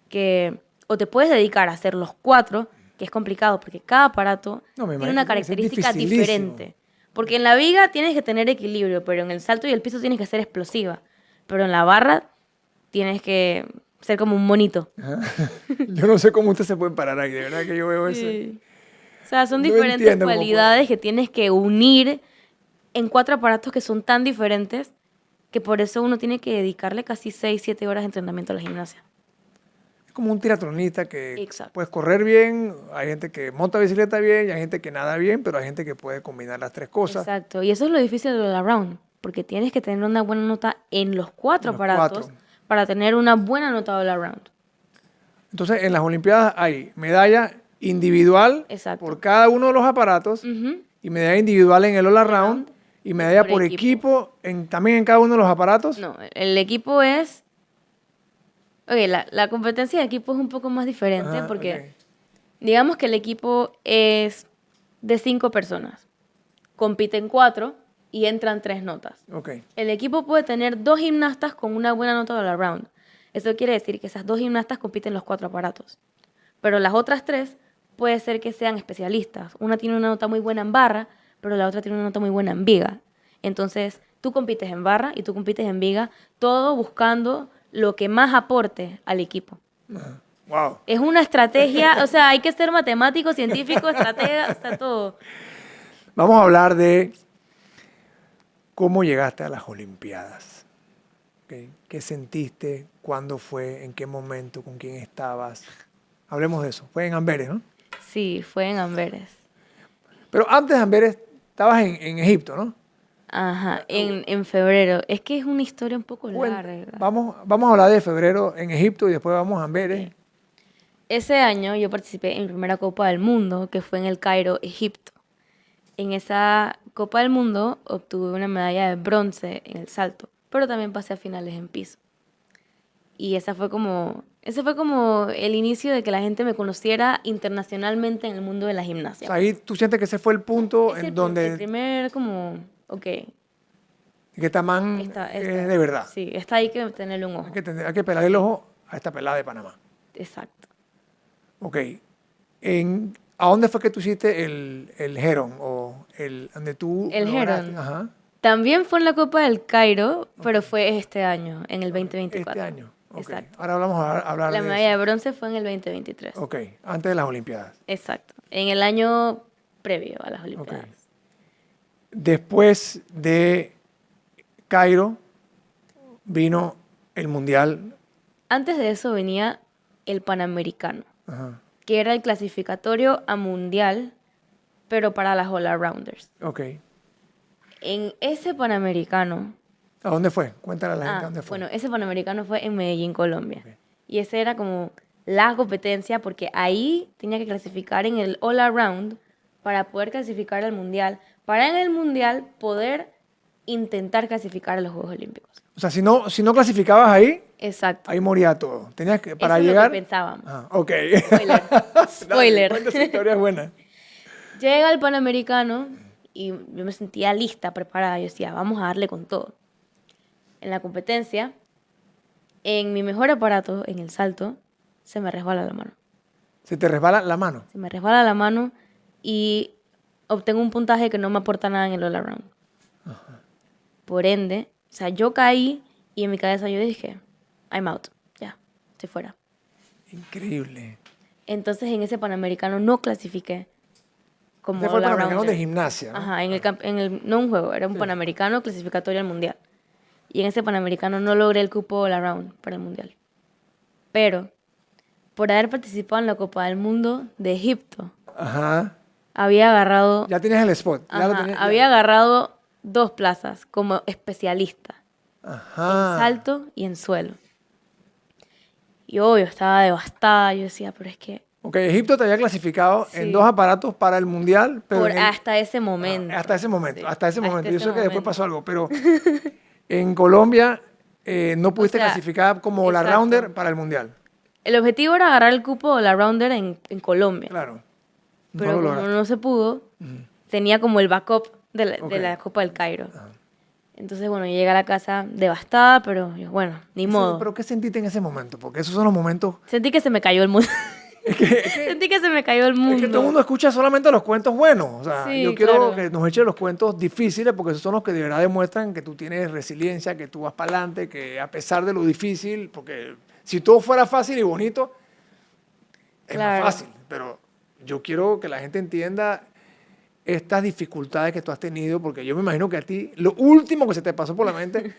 que o te puedes dedicar a hacer los 4, que es complicado porque cada aparato No, me tiene imagino una que debe ser característica dificilísimo. diferente. Porque en la viga tienes que tener equilibrio, pero en el salto y el piso tienes que ser explosiva. Pero en la barra tienes que ser como un monito. Yo no sé cómo ustedes se pueden parar ahí, de verdad que yo veo ese. Sí. O sea, son No diferentes entiendo cómo cualidades que tienes que unir en 4 aparatos que son tan diferentes que por eso uno tiene que dedicarle casi 6, 7 horas de entrenamiento a la gimnasia. Es como un triatlonista que Exacto. puedes correr bien, hay gente que monta bicicleta bien, y hay gente que nada bien, pero hay gente que puede combinar las 3 cosas. Exacto. Y eso es lo difícil del all-around, porque tienes que tener una buena nota en los 4 En los aparatos 4. para tener una buena nota all-around. Entonces, en las Olimpiadas hay medalla individual Exacto. por cada uno de los aparatos Ujú. y medalla individual en el all around y medalla por equipo también en cada uno de los aparatos. No, el equipo es... Oye, la competencia de equipo es un poco más diferente Ajá, porque ok. digamos que el equipo es de 5 personas. Compiten 4 y entran 3 notas. Ok. El equipo puede tener 2 gimnastas con una buena nota all around. Eso quiere decir que esas 2 gimnastas compiten los 4 aparatos. Pero las otras 3 puede ser que sean especialistas. Una tiene una nota muy buena en barra, pero la otra tiene una nota muy buena en viga. Entonces, tú compites en barra y tú compites en viga, todo buscando lo que más aporte al equipo. Wow. Es una estrategia, o sea, hay que ser matemático, científico, estratega, o sea, todo. Vamos a hablar de cómo llegaste a las Olimpiadas. Ok. ¿Qué sentiste? ¿Cuándo fue? ¿En qué momento? ¿Con quién estabas? Hablemos de eso. Fue en Amberes, ¿no? Sí, fue en Amberes. Pero antes de Amberes estabas en Egipto, ¿no? Ajá, en febrero. Es que es una historia un poco larga. Vamos a hablar de febrero en Egipto y después vamos a Amberes. ese año yo participé en mi primera Copa del Mundo, que fue en el Cairo, Egipto. En esa Copa del Mundo obtuve una medalla de bronce en el salto, pero también pasé a finales en piso. Y ese fue como el inicio de que la gente me conociera internacionalmente en el mundo de la O gimnasia. sea, ahí tú sientes que ese fue el punto Es en el donde primer como, ok, que esta man es de verdad. sí, está ahí que tenerle un Hay ojo. que, hay que pelarle el ojo a esta pelada de Panamá. Exacto. Ok. ¿A dónde fue que tú hiciste el Heron? O donde tú El lograste. Heron Ajá. también fue en la Copa del Cairo, Ok. pero fue este año, en el Este 2024. año. Ok. Exacto. Ahora vamos a hablar La de medalla eso. de bronce fue en el 2023. Ok. Antes de las Olimpiadas. Exacto. En el año previo a las Ok. Olimpiadas. Después de Cairo vino el Mundial. Antes de eso venía el Panamericano, Ajá. que era el clasificatorio a Mundial, pero para las All-Arounders. Ok. En ese Panamericano, ¿A dónde fue? Cuéntale a la gente a dónde fue. bueno, ese Panamericano fue en Medellín, Colombia. Ok. Y ese era como la competencia porque ahí tenía que clasificar en el All Around para poder clasificar al Mundial, para en el Mundial poder intentar clasificar a los Juegos Olímpicos. O sea, si no clasificabas Exacto. ahí moría todo. Tenías que, para Eso es llegar. lo que pensábamos. Ah, ok. Spoiler. Dale, Spoiler. cuenta esa historia buena. Llega el Panamericano y yo me sentía lista, preparada. Yo decía, vamos a darle con todo. En la competencia, en mi mejor aparato, en el salto, se me resbala la mano. Se te resbala la mano. Se me resbala la mano y obtengo un puntaje que no me aporta nada en el all around. Por ende, o sea, yo caí y en mi cabeza yo dije, I'm out, ya, estoy fuera. Increíble. Entonces en ese Panamericano no clasifiqué como Este fue el all Panamericano de arounder. gimnasia, ¿no? Ajá, no un juego, era un Panamericano clasificatorio al Mundial. Y en ese Panamericano no logré el cupo all around para el Mundial. Pero, por haber participado en la Copa del Mundo de Egipto, Ajá. había agarrado Ya tienes el spot. Ya lo Ajá, tenías, había agarrado 2 plazas como especialista, en Ajá. salto y en suelo. Y obvio, estaba devastada. Yo decía, pero es que Ok, Egipto te había clasificado en Sí. 2 aparatos para el Mundial, pero hasta ese momento. hasta ese momento, Sí, hasta ese momento. Yo ese sé que después momento. pasó algo, pero en Colombia no pudiste sea, clasificar como la exacto. rounder para el Mundial. El objetivo era agarrar el cupo de la rounder en Colombia. Claro. No Pero lo como lograste. no se pudo, tenía como el backup de Ok. la Copa del Cairo. Entonces, bueno, llegué a la casa devastada, pero yo, bueno, ni modo. ¿Pero qué sentiste en ese momento? Porque esos son los momentos. Sentí que se me cayó el mundo. Es que, Sentí que se me cayó el mundo. es que todo el mundo escucha solamente los cuentos buenos. O sea, Sí, yo quiero claro. que nos eches los cuentos difíciles porque esos son los que de verdad demuestran que tú tienes resiliencia, que tú vas para adelante, que a pesar de lo difícil, porque si todo fuera fácil y bonito, es Claro. más fácil. Pero yo quiero que la gente entienda estas dificultades que tú has tenido, porque yo me imagino que a ti lo último que se te pasó por la mente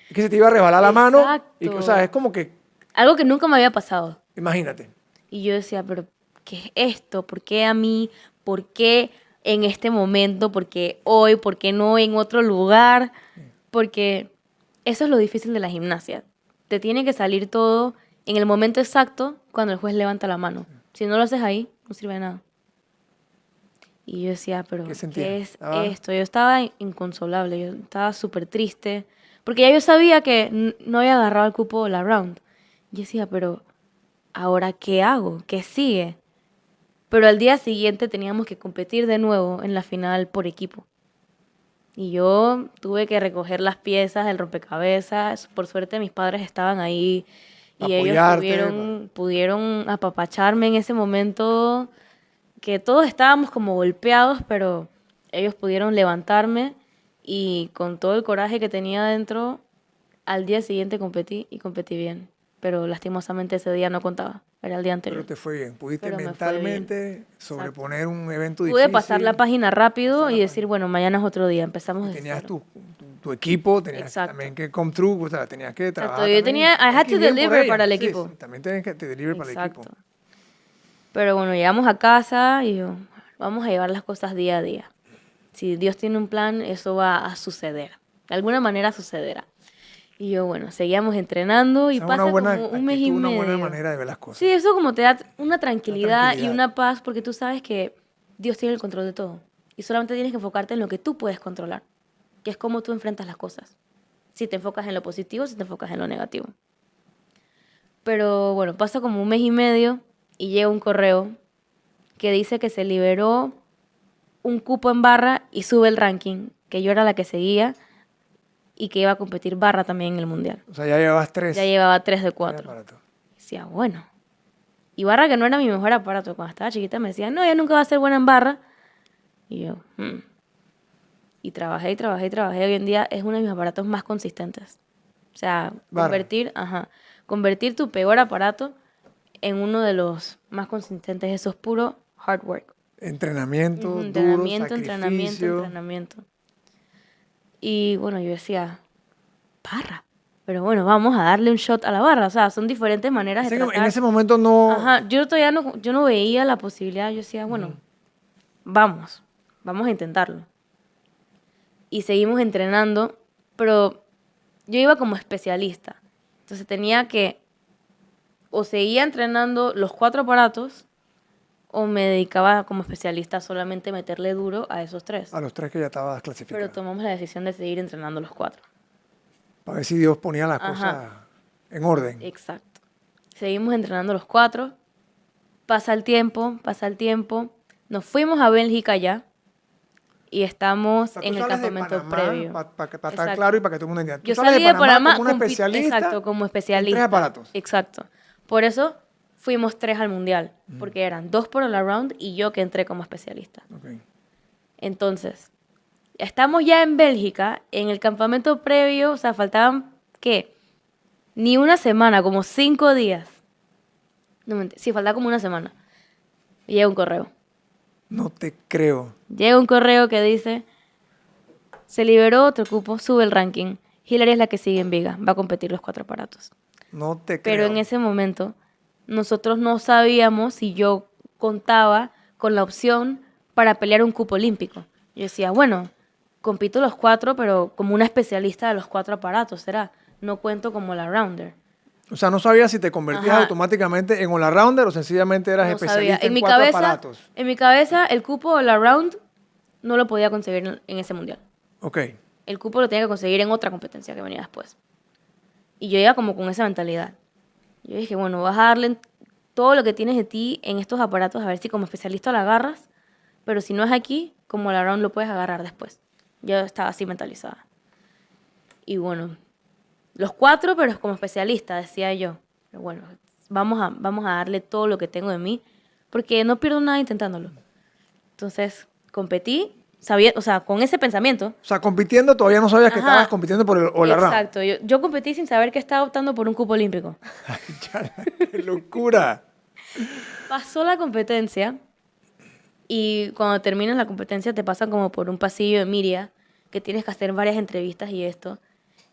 es que se te iba a resbalar la mano. Y, o sea, es como que, Algo que nunca me había pasado. imagínate. Y yo decía, pero ¿qué es esto? ¿Por qué a mí? ¿Por qué en este momento? ¿Por qué hoy? ¿Por qué no en otro lugar? Porque eso es lo difícil de la gimnasia. Te tiene que salir todo en el momento exacto cuando el juez levanta la mano. Si no lo haces ahí, no sirve de nada. Y yo decía, pero ¿Qué sentías? ¿qué es Estaba- esto? Yo estaba inconsolable, yo estaba súper triste, porque ya yo sabía que no había agarrado el cupo de la round. Yo decía, pero ¿ahora qué hago? ¿Qué sigue? Pero al día siguiente teníamos que competir de nuevo en la final por equipo. Y yo tuve que recoger las piezas del rompecabezas. Por suerte mis padres estaban ahí y ellos Apoyarte, pudieron apapacharme en ese momento que todos estábamos como golpeados, pero ellos pudieron levantarme y con todo el coraje que tenía adentro, al día siguiente competí y competí bien. Pero lastimosamente ese día no contaba, era el día anterior. Pero te fue bien. Pudiste Pero me fue mentalmente sobreponer un evento Pude difícil. pasar la página rápido pasar la y decir, bueno, mañana es otro día, empezamos Y desde tenías cero. tu equipo, tenías Exacto. también que come through, o sea, tenías que trabajar. Yo también. tenía, I Tienes had que ir to bien por deliver ella. para el Sí, equipo. sí, también tienes que deliver para el Exacto. equipo. Pero bueno, llegamos a casa y yo, vamos a llevar las cosas día a día. Si Dios tiene un plan, eso va a suceder. De alguna manera sucederá. Y yo, bueno, seguíamos entrenando y Esa es pasa una buena como un mes y actitud, una medio. buena manera de ver las cosas. Sí, eso como te da una tranquilidad y tranquilidad. una paz porque tú sabes que Dios tiene el control de todo. Y solamente tienes que enfocarte en lo que tú puedes controlar, que es cómo tú enfrentas las cosas. Si te enfocas en lo positivo, si te enfocas en lo negativo. Pero bueno, pasa como un mes y medio y llega un correo que dice que se liberó un cupo en barra y sube el ranking, que yo era la que seguía y que iba a competir barra también en el mundial. O sea, ya llevabas Ya 3. llevaba 3 de Tres 4. aparatos. Decía, bueno. Y barra, que no era mi mejor aparato. Cuando estaba chiquita me decía, no, ella nunca va a ser buena en barra. Y yo, Y trabajé y trabajé y trabajé. Hoy en día es uno de mis aparatos más consistentes. O sea, Barra. convertir tu peor aparato en uno de los más consistentes. Eso es puro hard work. Entrenamiento, duro, Entrenamiento, sacrificio. entrenamiento. Y bueno, yo decía, barra. Pero bueno, vamos a darle un shot a la barra. O sea, son diferentes maneras de En tratar. ese momento no... Ajá, yo todavía yo no veía la posibilidad. Yo decía, bueno, vamos a intentarlo. Y seguimos entrenando, pero yo iba como especialista. Entonces tenía que, o seguía entrenando los 4 aparatos, o me dedicaba como especialista solamente a meterle duro a esos 3. A los 3 que ya estabas clasificado. Pero tomamos la decisión de seguir entrenando los 4. Para ver si Dios ponía las Ajá. cosas en orden. Exacto. Seguimos entrenando los 4. Pasa el tiempo. Nos fuimos a Bélgica ya. Y estamos O sea, tú en el sales de campamento Panamá, previo. para estar Exacto. claro y para que todo el mundo entienda. Tú Yo sales salí de Panamá como una especialista. exacto, como En especialista. 3 aparatos. Exacto. Por eso fuimos 3 al mundial, porque eran 2 por all around y yo que entré como especialista. Okay. Entonces, estamos ya en Bélgica, en el campamento previo, o sea, faltaban, ¿qué? Ni una semana, como 5 días. No, sí, faltaba como una semana. Y llega un correo. No te creo. Llega un correo que dice, se liberó otro cupo, sube el ranking. Hillary es la que sigue en Viga, va a competir los 4 aparatos. No te creo. Pero en ese momento nosotros no sabíamos si yo contaba con la opción para pelear un cupo olímpico. Yo decía, bueno, compito los 4, pero como una especialista de los 4 aparatos, ¿será? No cuento como la rounder. O sea, no sabías si te convertías Ajá. automáticamente en all-rounder o sencillamente eras No especialista sabía. en 4 aparatos. En mi cabeza, el cupo all around no lo podía conseguir en ese mundial. Ok. El cupo lo tenía que conseguir en otra competencia que venía después. Y yo iba como con esa mentalidad. Yo dije, bueno, vas a darle todo lo que tienes de ti en estos aparatos, a ver si como especialista lo agarras, pero si no es aquí, como la round lo puedes agarrar después. Yo estaba así mentalizada. Y bueno, los 4, pero como especialista, decía yo. Pero bueno, vamos a darle todo lo que tengo de mí, porque no pierdo nada intentándolo. Entonces, competí, sabía, o sea, con ese pensamiento. O sea, compitiendo todavía no sabías que Ajá. estabas compitiendo por el all-around. Exacto, yo competí sin saber que estaba optando por un cupo olímpico. Ay, chala, ¡qué locura! Pasó la competencia y cuando terminas la competencia te pasan como por un pasillo de Miria, que tienes que hacer varias entrevistas y esto.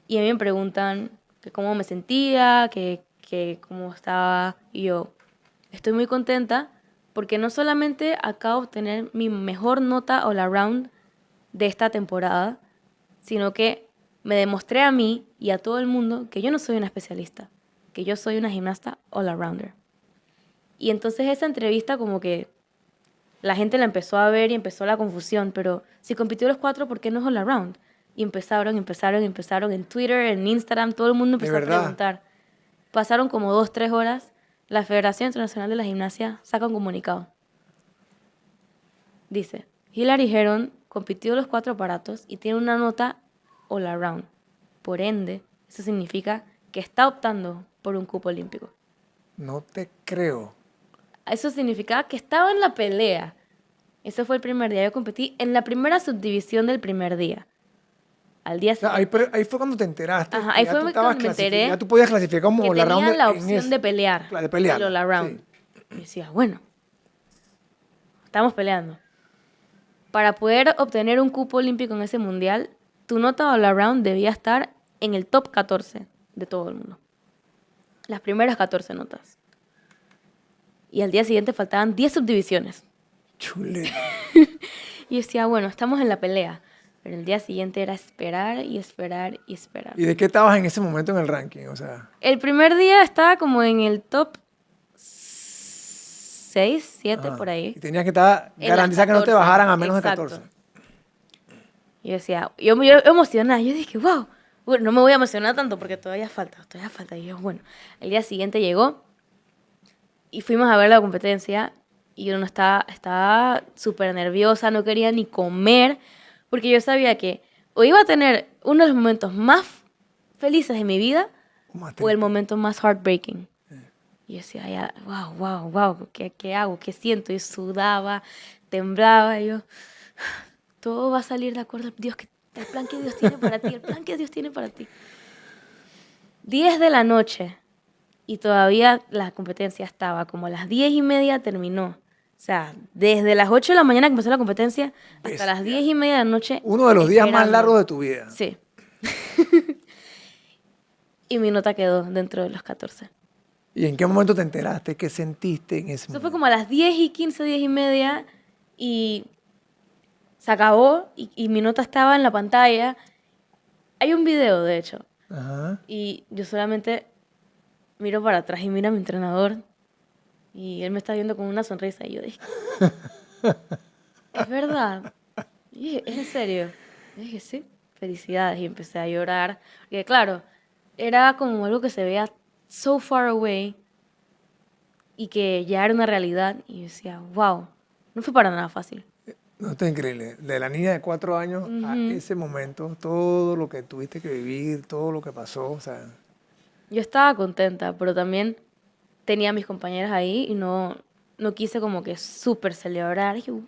Y a mí me preguntan que cómo me sentía, que cómo estaba. Y yo estoy muy contenta porque no solamente acabo de obtener mi mejor nota all around de esta temporada, sino que me demostré a mí y a todo el mundo que yo no soy una especialista, que yo soy una gimnasta all arounder. Y entonces esa entrevista como que la gente la empezó a ver y empezó la confusión, pero si compitió los 4, ¿por qué no es all around? Y empezaron en Twitter, en Instagram, todo el mundo empezó a preguntar. Pasaron como 2-3 horas, la Federación Internacional de la Gimnasia saca un comunicado. Dice, Hillary Heron compitió los 4 aparatos y tiene una nota all around. Por ende, eso significa que está optando por un cupo olímpico. No te creo. Eso significaba que estaba en la pelea. Ese fue el primer día. Yo competí en la primera subdivisión del primer día. Al día O sea, siguiente. ahí fue cuando te enteraste. Ajá, que ahí ya fue tú cuando me enteré ya tú podías clasificar como que all-arounder tenía la en opción de pelear. De pelear. El all around. Sí. Y decía, bueno, estamos peleando. Para poder obtener un cupo olímpico en ese mundial, tu nota all around debía estar en el top 14 de todo el mundo. Las primeras 14 notas. Y al día siguiente faltaban 10 subdivisiones. Chuleta. Y decía, bueno, estamos en la pelea. Pero el día siguiente era esperar y esperar y esperar. ¿Y de qué estabas en ese momento en el ranking? O sea, El primer día estaba como en el top 6, 7 ajá. por ahí. Y tenías que estar En las garantizar que no te 14, bajaran a menos exacto. de 14. Y yo decía, yo emocionada, yo dije, wow, bueno, no me voy a emocionar tanto porque todavía falta. Y yo, bueno, el día siguiente llegó y fuimos a ver la competencia y yo no estaba súper nerviosa, no quería ni comer porque yo sabía que o iba a tener uno de los momentos más felices de mi vida Más o el triste. momento más heartbreaking. Y yo decía, ya, wow, ¿qué hago? ¿Qué siento? Y sudaba, temblaba, y yo, todo va a salir de acuerdo el plan que Dios tiene para ti, el plan que Dios tiene para ti. 10 de la noche y todavía la competencia estaba, como a las 10:30 terminó. O sea, desde las 8 de la mañana que empezó la competencia hasta las Bestia. 10:30 de la noche. Uno de los días más esperando. largos de tu vida. Sí. Y mi nota quedó dentro de los 14. ¿Y en qué momento te enteraste? ¿Qué sentiste en ese Eso fue momento? como a las 10:15, 10:30 y se acabó y mi nota estaba en la pantalla. Hay un video, de hecho, Ajá. y yo solamente miro para atrás y miro a mi entrenador y él me está viendo con una sonrisa y yo dije, es verdad. Y dije, ¿es en serio? Y dije, sí, felicidades. Y empecé a llorar. Porque claro, era como algo que se veía so far away y que ya era una realidad. Y yo decía, wow, no fue para nada fácil. No, está increíble. De la niña de 4 años a Ujú. ese momento, todo lo que tuviste que vivir, todo lo que pasó, o sea, Yo estaba contenta, pero también tenía a mis compañeras ahí y no quise como que súper celebrar. Y dije, wow,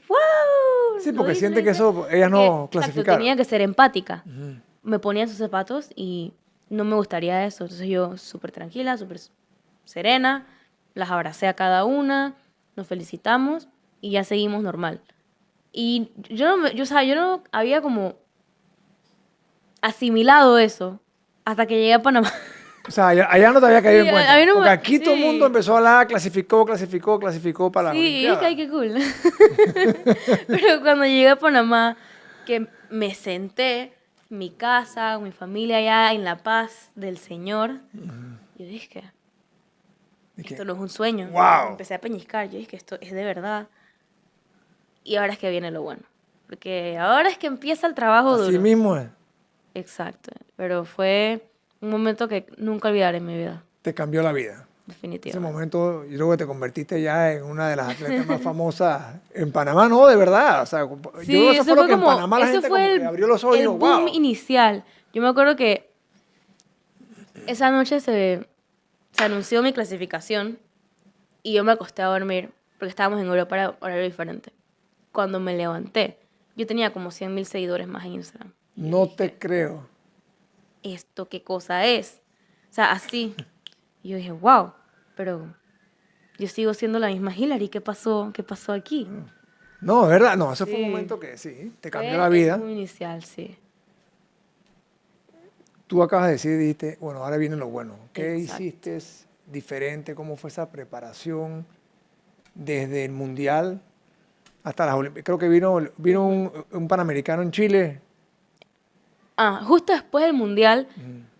sí, lo porque hice, lo siente que hice. eso, ellas Porque, no exacto, clasificaron. tenía que ser empática. Ujú. Me ponía en sus zapatos y no me gustaría eso. Entonces yo súper tranquila, súper serena, las abracé a cada una, nos felicitamos y ya seguimos normal. Y yo no había como asimilado eso hasta que llegué a Panamá. O sea, allá no te había caído Sí, en a mí cuenta. no Porque me... aquí todo el mundo Sí, empezó a hablar, clasificó para las sí, y dije, ay, Olimpiadas. qué cool. Pero cuando llegué a Panamá, que me senté, mi casa, mi familia allá en la paz del Señor, yo dije, Y que, esto no es un sueño. Me wow. empecé a peñiscar, yo dije, esto es de verdad. Y ahora es que viene lo bueno. Porque ahora es que empieza el trabajo Así duro. mismo es. Exacto. Pero fue un momento que nunca olvidaré en mi vida, Te cambió la vida. Ese definitivamente. momento, yo creo que te convertiste ya en una de las atletas más famosas en Panamá, no, de verdad. O sea, yo creo que Sí, eso fue lo que en Panamá la eso gente como fue que abrió los ojos y el dijo, boom wow. inicial. Yo me acuerdo que esa noche se anunció mi clasificación y yo me acosté a dormir porque estábamos en Europa, era horario diferente. Cuando me levanté, yo tenía como 100,000 seguidores más en Instagram. Y yo No dije, te creo. ¿esto qué cosa es? O sea, así. Y yo dije, wow, pero yo sigo siendo la misma Hillary. ¿Qué pasó? ¿Qué pasó aquí? No, es verdad. No, ese fue un Sí, momento que sí, te cambió la fue el vida. boom inicial, sí. Tú acabas de decir, dijiste, bueno, ahora viene lo bueno. ¿Qué Exacto. hiciste diferente? ¿Cómo fue esa preparación desde el Mundial hasta las Olimpiadas? Creo que vino un Panamericano en Chile. Ah, justo después del Mundial,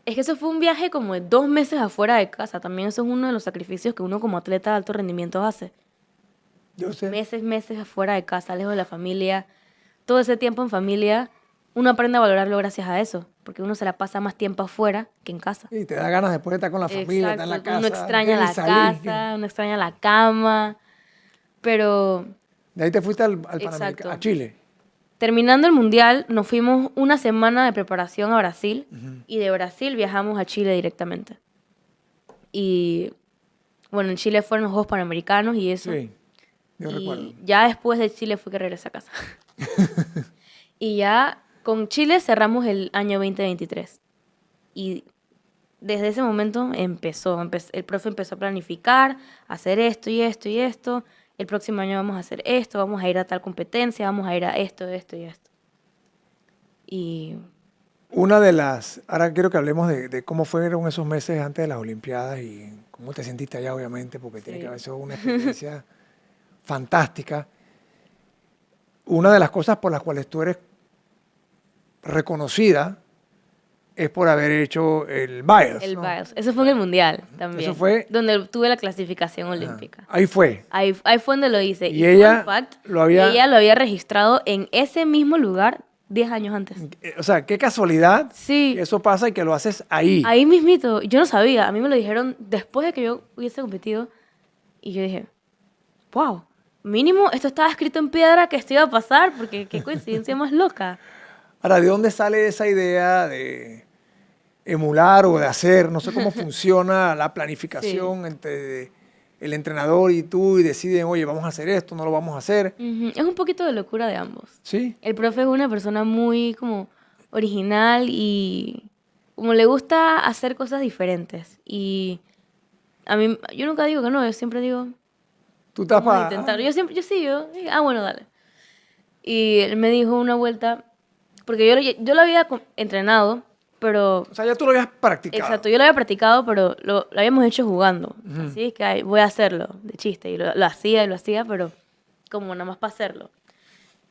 es que eso fue un viaje como de 2 meses afuera de casa. También eso es uno de los sacrificios que uno como atleta de alto rendimiento hace. Yo sé. Meses afuera de casa, lejos de la familia. Todo ese tiempo en familia, uno aprende a valorarlo gracias a eso. Porque uno se la pasa más tiempo afuera que en casa. Y te da ganas después de estar con la familia, estar en la Exacto. Uno casa, no extraña quieres ni la salir. casa, uno extraña la cama. Pero, De ahí te fuiste al Panamericano, a exacto. Chile. Terminando el Mundial, nos fuimos una semana de preparación a Brasil. Y de Brasil viajamos a Chile directamente. Y bueno, en Chile fueron los Juegos Panamericanos y eso. Sí, yo recuerdo. Y ya después de Chile fue que regresé a casa. Y ya con Chile cerramos el año 2023. Y desde ese momento el profe empezó a planificar, a hacer esto y esto y esto. El próximo año vamos a hacer esto, vamos a ir a tal competencia, vamos a ir a esto, esto y esto. Y Una de las, ahora quiero que hablemos de cómo fueron esos meses antes de las Olimpiadas y cómo te sentiste allá, obviamente, porque tiene que sí. haber sido una experiencia fantástica. Una de las cosas por las cuales tú eres reconocida es por haber hecho el Biles, El ¿no? Biles. Eso fue en el Mundial también. Eso fue... Donde tuve la clasificación olímpica. Ahí fue. Ahí fue donde lo hice. Y fun ella fact, lo había... ella lo había registrado en ese mismo lugar 10 años antes. O sea, qué casualidad Sí. que eso pasa y que lo haces ahí. Ahí mismito. Yo no sabía. A mí me lo dijeron después de que yo hubiese competido. Y yo dije, wow, mínimo esto estaba escrito en piedra que esto iba a pasar, porque qué coincidencia más loca. Ahora, ¿de dónde sale esa idea de emular o de hacer? No sé cómo funciona la planificación entre el entrenador y tú y deciden, oye, vamos a hacer esto, no lo vamos a hacer. Es un poquito de locura de ambos. ¿Sí? El profe es una persona muy como original y como le gusta hacer cosas diferentes. Y a mí, yo nunca digo que no, yo siempre digo, Tú estás vamos a para... intentar. Yo dije, bueno, dale. Y él me dijo una vuelta, porque yo lo había entrenado, pero... O sea, ya tú lo habías practicado. Exacto, yo lo había practicado, pero lo habíamos hecho jugando. Así es que voy a hacerlo, de chiste. Y lo hacía, pero como nada más para hacerlo.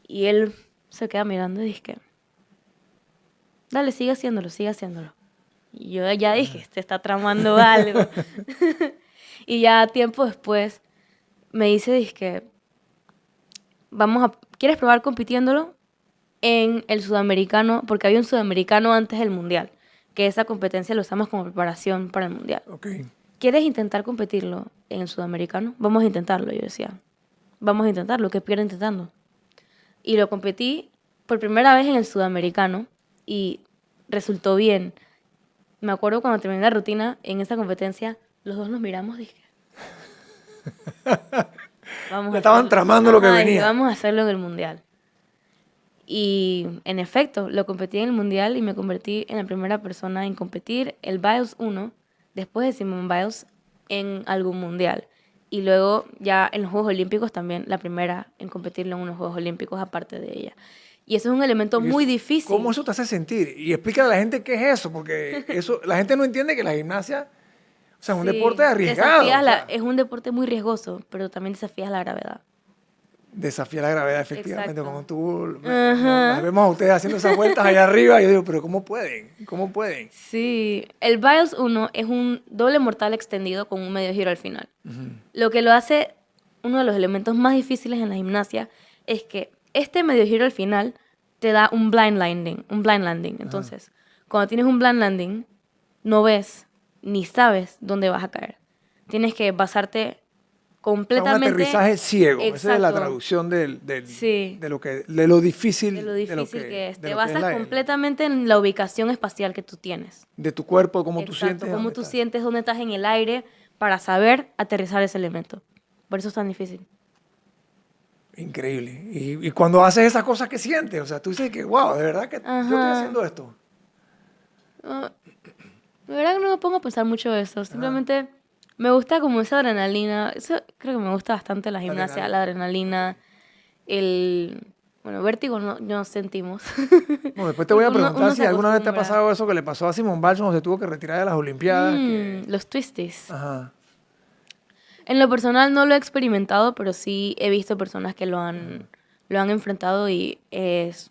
Y él se queda mirando y dice, dale, sigue haciéndolo, sigue haciéndolo. Y yo ya dije, este está tramando algo. Y ya tiempo después me dice, ¿quieres probar compitiéndolo en el sudamericano? Porque había un sudamericano antes del mundial, que esa competencia lo usamos como preparación para el mundial. Ok. ¿Quieres intentar competirlo en el sudamericano? Vamos a intentarlo, yo decía. Vamos a intentarlo, ¿qué pierdo intentando? Y lo competí por primera vez en el sudamericano y resultó bien. Me acuerdo cuando terminé la rutina en esa competencia, los dos nos miramos y dije, vamos Ya estaban tramando lo que dije, venía. vamos a hacerlo en el mundial. Y en efecto, lo competí en el mundial y me convertí en la primera persona en competir el Biles 1, después de Simone Biles, en algún mundial. Y luego ya en los Juegos Olímpicos también, la primera en competirlo en unos Juegos Olímpicos aparte de ella. Y eso es un elemento muy difícil. ¿Cómo eso te hace sentir? Y explícale a la gente qué es eso, porque eso, la gente no entiende que la gimnasia, o sea, es un Sí, deporte arriesgado. es un deporte muy riesgoso, pero también desafías la gravedad. Desafía la gravedad, efectivamente. Exacto. Como tú, las vemos a ustedes haciendo esas vueltas allá arriba, y yo digo, pero ¿cómo pueden? ¿Cómo pueden? Sí, el Biles 1 es un doble mortal extendido con un medio giro al final. Lo que lo hace uno de los elementos más difíciles en la gimnasia es que este medio giro al final te da un blind landing. Entonces, cuando tienes un blind landing, no ves ni sabes dónde vas a caer. Tienes que basarte completamente... Un aterrizaje ciego. Exacto. Esa es la traducción Sí. de lo difícil, De lo difícil que es. de Te lo que es basas completamente en la ubicación espacial que tú tienes. de tu cuerpo, cómo tú Exacto, sientes. cómo dónde tú estás. sientes dónde estás en el aire para saber aterrizar ese elemento. Por eso es tan difícil. Increíble. Y cuando haces esas cosas, ¿qué sientes? O sea, tú dices que, wow, de verdad que yo estoy Ajá. haciendo esto. La verdad que no me pongo a pensar mucho de eso. Simplemente me gusta como esa adrenalina. Eso creo que me gusta bastante la gimnasia, la adrenalina, bueno, vértigo no sentimos. No, después te voy a Uno preguntar si se alguna vez te ha acostumbra. pasado eso que le pasó a Simone Biles cuando se tuvo que retirar de las Olimpiadas. Los twisties. Ajá. En lo personal no lo he experimentado, pero sí he visto personas que lo han enfrentado y es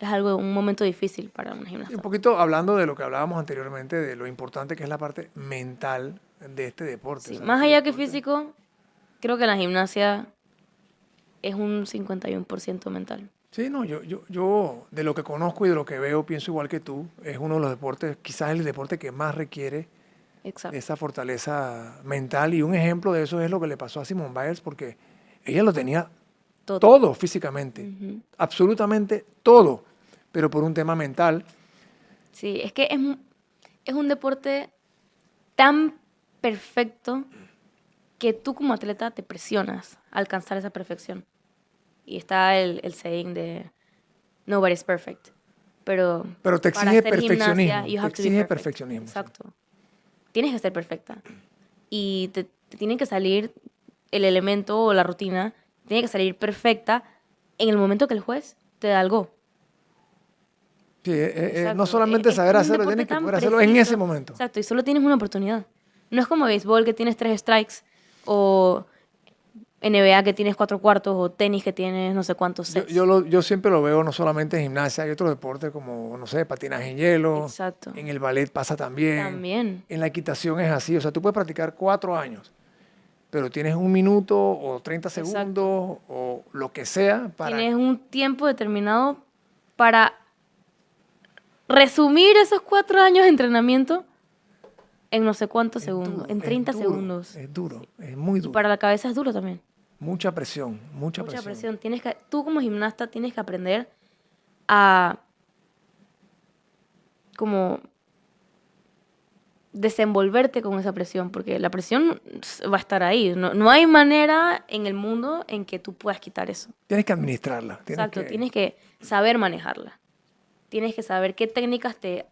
un momento difícil para una Y gimnasta. un poquito hablando de lo que hablábamos anteriormente, de lo importante que es la parte mental de este deporte. Sí, o sea, más este allá que deporte- físico, creo que la gimnasia es un 51% mental. Sí, no, yo de lo que conozco y de lo que veo pienso igual que tú. Es uno de los deportes, quizás el deporte que más requiere Exacto. esa fortaleza mental. Y un ejemplo de eso es lo que le pasó a Simone Biles, porque ella lo tenía todo físicamente, absolutamente todo, pero por un tema mental. Sí, es que es un deporte tan perfecto que tú como atleta te presionas a alcanzar esa perfección. Y está el saying de nobody's perfect. Pero Pero te para exige hacer gimnasia, perfeccionismo. you Te have to be exige perfect. perfeccionismo. sí. Exacto. Tienes que ser perfecta. Y te tiene que salir el elemento o la rutina, tiene que salir perfecta en el momento que el juez te da algo. Sí, Exacto. no solamente saber un hacerlo, deporte tienes que tan poder hacerlo en preciso. ese momento. Exacto, y solo tienes una oportunidad. No es como béisbol que tienes 3 strikes o NBA que tienes 4 cuartos o tenis que tienes no sé cuántos sets. Yo siempre lo veo no solamente en gimnasia, hay otros deportes como, no sé, patinaje en hielo, Exacto. en el ballet pasa también, También. en la equitación es así, o sea, tú puedes practicar 4 años, pero tienes 1 minuto o 30 Exacto. segundos o lo que sea para... Tienes un tiempo determinado para resumir esos 4 años de entrenamiento en no sé cuántos segundos, en 30 segundos. Es duro, es muy Y duro. para la cabeza es duro también. Mucha presión, mucha Mucha presión. presión. Tú como gimnasta tienes que aprender a como desenvolverte con esa presión, porque la presión va a estar ahí. No hay manera en el mundo en que tú puedas quitar eso. Tienes que administrarla. Exacto, tienes que saber manejarla. Tienes que saber qué técnicas te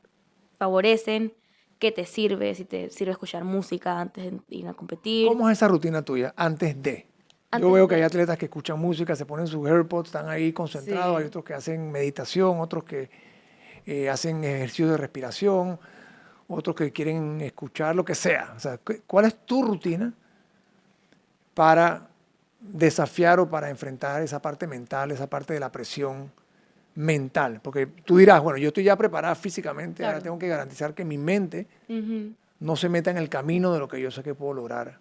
favorecen, qué te sirve, si te sirve escuchar música antes de ir a competir. ¿Cómo es esa rutina tuya antes de? Yo Antes veo que de- hay atletas que escuchan música, se ponen sus AirPods, están ahí concentrados, Sí. hay otros que hacen meditación, otros que hacen ejercicios de respiración, otros que quieren escuchar lo que sea. O sea, ¿cuál es tu rutina para desafiar o para enfrentar esa parte mental, esa parte de la presión mental? Porque tú dirás, bueno, yo estoy ya preparada físicamente, ahora Claro. tengo que garantizar que mi mente Ujú. no se meta en el camino de lo que yo sé que puedo lograr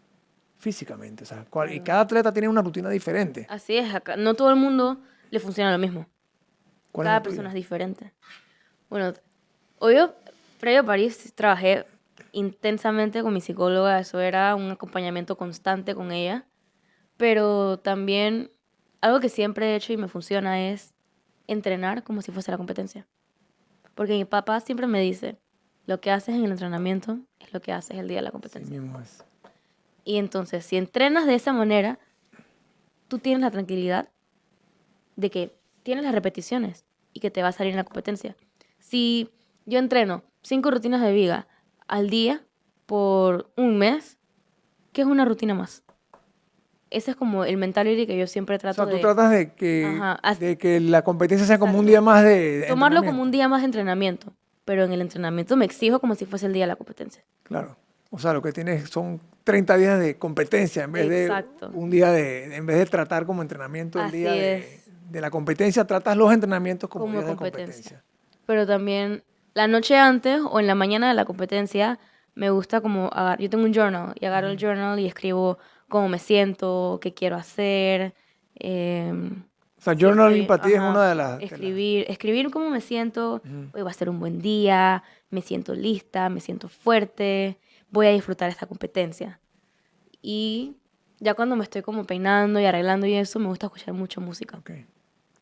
físicamente. O sea, y Claro. cada atleta tiene una rutina diferente. Así es, acá no todo el mundo le funciona lo mismo. ¿Cuál es Cada la tuya? persona es diferente. Bueno, hoy yo, previo a París, trabajé intensamente con mi psicóloga. Eso era un acompañamiento constante con ella. Pero también algo que siempre he hecho y me funciona es entrenar como si fuese la competencia. Porque mi papá siempre me dice, lo que haces en el entrenamiento es lo que haces el día de la Así competencia. mismo es. Y entonces, si entrenas de esa manera, tú tienes la tranquilidad de que tienes las repeticiones y que te va a salir en la competencia. Si yo entreno 5 rutinas de viga al día por un mes, ¿qué es una rutina más? Ese es como el mentality que yo siempre O trato sea, tú de... tratas Ajá, de que la competencia sea como un exacto. día más de Tomarlo como un entrenamiento. día más de entrenamiento, pero en el entrenamiento me exijo como si fuese el día de la competencia. Claro. O sea, lo que tienes son 30 días de competencia en vez de Exacto. un día en vez de tratar como entrenamiento el día Así es, de la competencia, tratas los entrenamientos como como días de competencia. competencia. Pero también la noche antes o en la mañana de la competencia me gusta como yo tengo un journal y agarro el journal y escribo cómo me siento, qué quiero hacer. O sea, Si journaling estoy, para ti es ajá, una de las... escribir cómo me siento. Ujú. Hoy va a ser un buen día, me siento lista, me siento fuerte, voy a disfrutar esta competencia. Y ya cuando me estoy como peinando y arreglando y eso, me gusta escuchar mucho música, Ok.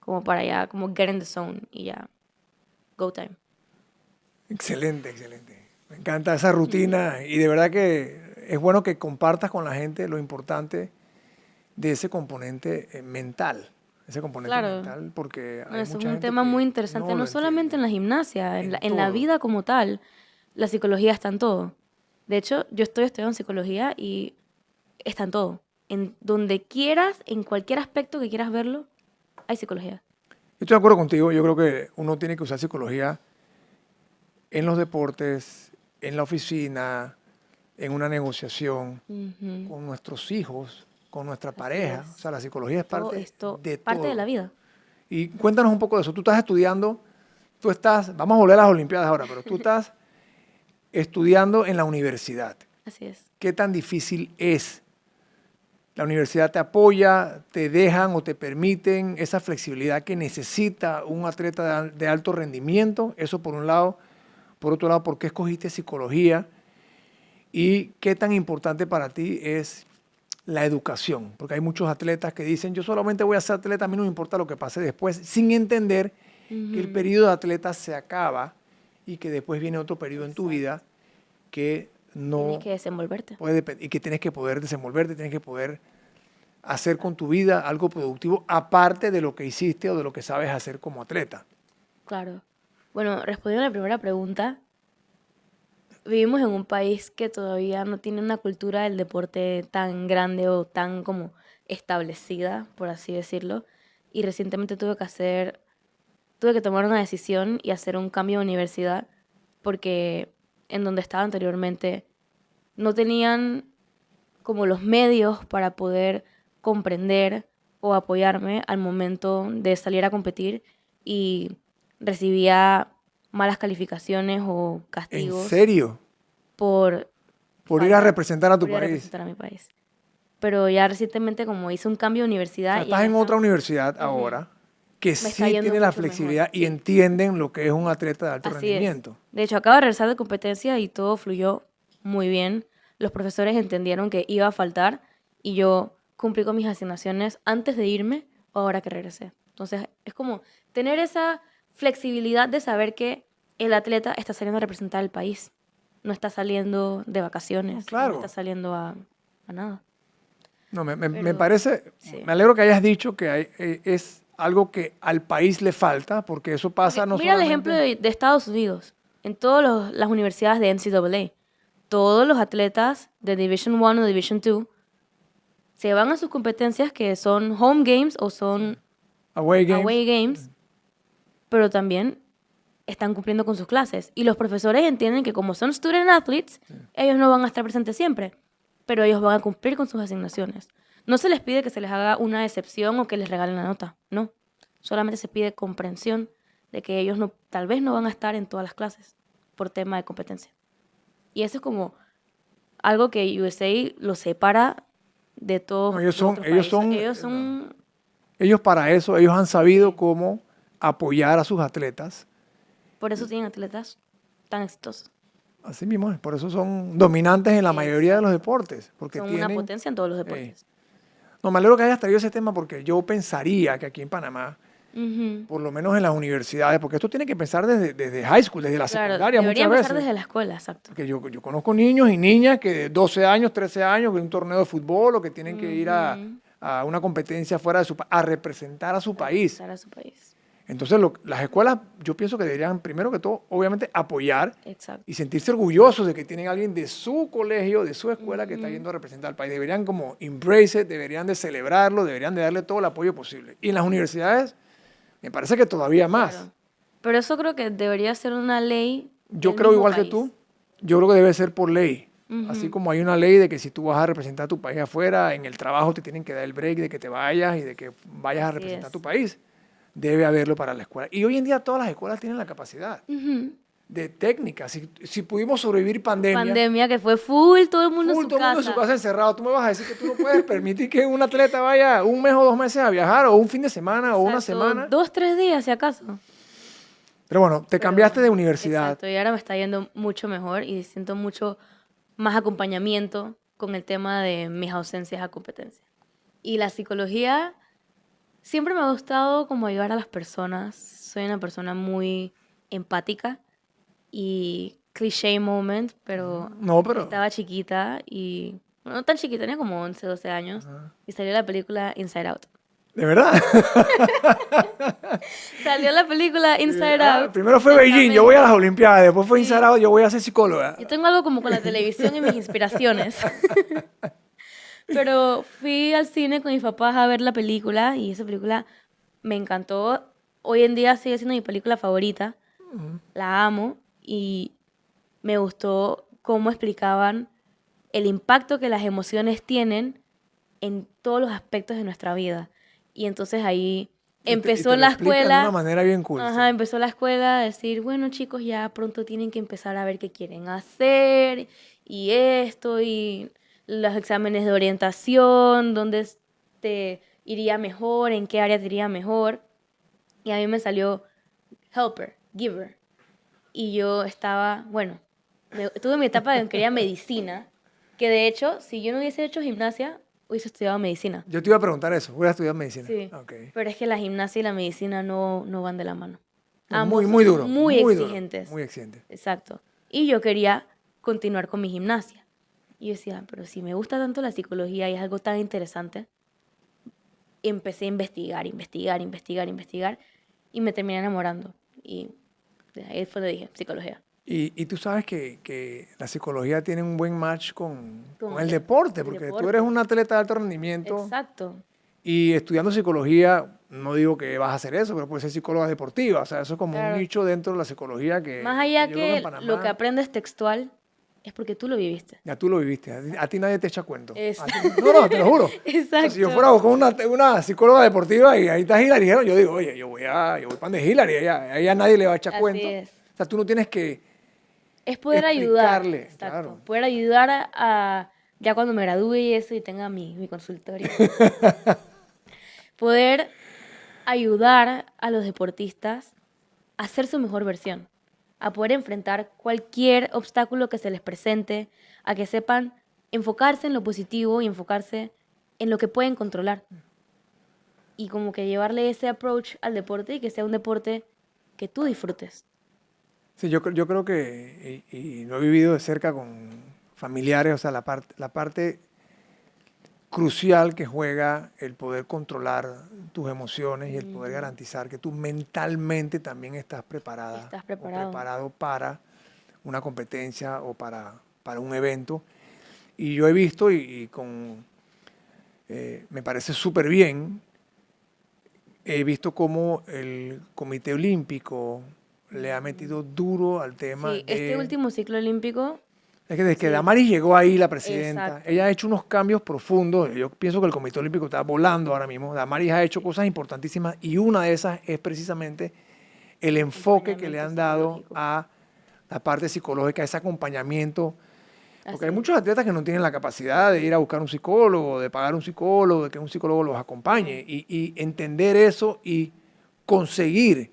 como para ya, como get in the zone y ya, go time. Excelente, excelente. Me encanta esa rutina y de verdad que es bueno que compartas con la gente lo importante de ese componente mental. Ese componente Claro, mental, porque no, hay eso es mucha un gente tema muy que interesante, no no lo solamente entiende. en la gimnasia, En en la todo. vida como tal. La psicología está en todo. De hecho, yo estoy estudiando psicología y está en todo. En donde quieras, en cualquier aspecto que quieras verlo, hay psicología. Yo estoy de acuerdo contigo. Yo creo que uno tiene que usar psicología en los deportes, en la oficina, en una negociación, Ujú. con nuestros hijos, con nuestra Así pareja. O es. sea, la psicología es Todo parte esto, de parte de la todo. vida. Y cuéntanos un poco de eso. Tú estás estudiando, vamos a volver a las Olimpiadas ahora, pero tú estás estudiando en la universidad. Así es. ¿Qué tan difícil es? ¿La universidad te apoya, te dejan o te permiten esa flexibilidad que necesita un atleta de alto rendimiento? Eso por un lado. Por otro lado, ¿por qué escogiste psicología? ¿Y qué tan importante para ti es la educación? Porque hay muchos atletas que dicen, yo solamente voy a ser atleta, a mí no me importa lo que pase después, sin entender que el Ujú. periodo de atleta se acaba y que después viene otro periodo en tu Exacto. vida que Tienes no que desenvolverte. puede y que tienes que poder desenvolverte, tienes que poder hacer con tu vida algo productivo aparte de lo que hiciste o de lo que sabes hacer como atleta. Claro. Bueno, respondiendo a la primera pregunta, vivimos en un país que todavía no tiene una cultura del deporte tan grande o tan como establecida, por así decirlo. Y recientemente tuve que tomar una decisión y hacer un cambio de universidad porque en donde estaba anteriormente no tenían como los medios para poder comprender o apoyarme al momento de salir a competir y recibía malas calificaciones o ¿En castigos serio? por Por ir a faltar, representar a tu por ir a país. representar a mi país. Pero ya recientemente como hice un cambio de O universidad sea, y estás ya en está, otra universidad Ujú. ahora que Me está sí yendo tiene la mucho mejor, flexibilidad y sí. entienden lo que es un atleta de alto Así es. rendimiento. De hecho, acabo de regresar de competencia y todo fluyó muy bien. Los profesores entendieron que iba a faltar y yo cumplí con mis asignaciones antes de irme o ahora que regresé. Entonces, es como tener esa flexibilidad de saber que el atleta está saliendo a representar al país. No está saliendo de No, vacaciones, no claro. está saliendo a nada. No, me Pero, parece, sí. me alegro que hayas dicho que es algo que al país le falta, porque eso pasa Porque no mira el ejemplo solamente... de Estados Unidos. En todas las universidades de NCAA, todos los atletas de Division 1 o Division 2 se van a sus competencias que son home games o son Away games. away games, pero también están cumpliendo con sus clases. Y los profesores entienden que como son student athletes, ellos no van a estar presentes siempre, pero ellos van a cumplir con sus asignaciones. No se les pide que se les haga una excepción o que les regalen la nota, no. Solamente se pide comprensión de que ellos no, tal vez no van a estar en todas las clases por tema de competencia. Y eso es como algo que USA lo separa de todos No, los otros países. ellos para eso, ellos han sabido Sí. cómo apoyar a sus atletas. Por eso tienen atletas tan exitosos. Así mismo es, por eso son dominantes en la mayoría de los deportes, porque Son una tienen... potencia en todos los deportes. No, me alegro que hayas traído ese tema porque yo pensaría que aquí en Panamá, Ujú. por lo menos en las universidades, porque esto tiene que empezar desde high school, desde la Claro, secundaria debería muchas empezar veces. desde la escuela, exacto. Porque yo conozco niños y niñas que de 12 años, 13 años, que un torneo de fútbol o que tienen que ir Ujú. a una competencia fuera de a representar a su país. Representar a su país. Entonces, las escuelas, yo pienso que deberían, primero que todo, obviamente, apoyar Exacto. y sentirse orgullosos de que tienen a alguien de su colegio, de su escuela, que está Ujú. yendo a representar al país. Deberían como embrace it, deberían de celebrarlo, deberían de darle todo el apoyo posible. Y en las universidades, me parece que todavía más. Claro. Pero eso creo que debería ser una ley Yo del creo mismo igual que país. tú, yo creo que debe ser por ley. Ujú. Así como hay una ley de que si tú vas a representar a tu país afuera, en el trabajo te tienen que dar el break de que te vayas y de que vayas a Así representar a es. tu país. Debe haberlo para la escuela. Y hoy en día todas las escuelas tienen la capacidad Ujú. de técnica. Si pudimos sobrevivir Pandemia que fue full, todo el mundo en full, su todo el mundo en su casa. casa encerrado, tú me vas a decir que tú no puedes permitir que un atleta vaya un mes o 2 meses a viajar, o un fin de semana, o una Exacto, semana. 2, 3 días si acaso. Pero bueno, te Pero, cambiaste de universidad. Exacto, y ahora me está yendo mucho mejor y siento mucho más acompañamiento con el tema de mis ausencias a competencia. Y la psicología siempre me ha gustado como ayudar a las personas. Soy una persona muy empática y cliché moment, pero No, pero... estaba chiquita y bueno, no tan chiquita, tenía como 11, 12 años y salió la película Inside Out. ¿De verdad? Salió la película Inside Out. Primero fue Beijing, yo voy a las Olimpiadas, después fue Sí. Inside Out, yo voy a ser psicóloga. Yo tengo algo como con la televisión y mis inspiraciones. Pero fui al cine con mis papás a ver la película y esa película me encantó. Hoy en día sigue siendo mi película favorita. La amo y me gustó cómo explicaban el impacto que las emociones tienen en todos los aspectos de nuestra vida. Y entonces ahí empezó y te en lo la explican de escuela. una manera bien cool. Ajá, Sí. empezó la escuela a decir, bueno chicos, ya pronto tienen que empezar a ver qué quieren hacer y esto y los exámenes de orientación, dónde te iría mejor, en qué área te iría mejor. Y a mí me salió helper, giver. Y yo estaba, bueno, tuve mi etapa en que quería medicina, que de hecho, si yo no hubiese hecho gimnasia, hubiese estudiado medicina. Yo te iba a preguntar eso, voy a estudiar medicina. Sí, Okay. pero es que la gimnasia y la medicina no van de la mano. No, Ambos muy son duro. muy duro, exigentes. muy exigente. Exacto. Y yo quería continuar con mi gimnasia. Y yo decía, pero si me gusta tanto la psicología y es algo tan interesante, empecé a investigar y me terminé enamorando. Y de ahí fue donde dije, psicología. Y tú sabes que la psicología tiene un buen match con Con el deporte, el porque tú deporte. eres un atleta de alto rendimiento Exacto. y estudiando psicología, no digo que vas a hacer eso, pero puedes ser psicóloga deportiva. O sea, eso es como Claro. un nicho dentro de la psicología que Más allá yo creo que en que Panamá... lo que aprendes textual, es porque tú lo viviste. Ya tú lo viviste. A ti nadie te echa cuento. Exacto. No, te lo juro. O sea, Exacto. si yo fuera a buscar una psicóloga deportiva y ahí está Hillary, yo digo, oye, yo voy para de Hillary, a ella nadie le va a echar Así cuento. es. O sea, tú no tienes que Es poder ayudar. explicarle. Exacto. Claro. Poder ayudar ya cuando me gradúe y eso y tenga mi consultorio. Poder ayudar a los deportistas a ser su mejor versión, a poder enfrentar cualquier obstáculo que se les presente, a que sepan enfocarse en lo positivo y enfocarse en lo que pueden controlar. Y como que llevarle ese approach al deporte y que sea un deporte que tú disfrutes. Sí, yo creo que, y lo he vivido de cerca con familiares, o sea, la parte crucial que juega el poder controlar tus emociones y el poder garantizar que tú mentalmente también estás preparada Estás o preparado. preparado para una competencia o para un evento. Y yo he visto me parece súper bien, he visto cómo el Comité Olímpico le ha metido duro al tema Sí, este último ciclo olímpico, Es que desde que sí. Damaris llegó ahí, la presidenta, Exacto. ella ha hecho unos cambios profundos. Yo pienso que el Comité Olímpico está volando ahora mismo. Damaris ha hecho cosas importantísimas y una de esas es precisamente el enfoque que le han dado psicológico. a la parte psicológica, ese acompañamiento. Porque Así hay es. muchos atletas que no tienen la capacidad de ir a buscar un psicólogo, de pagar un psicólogo, de que un psicólogo los acompañe y entender eso y conseguir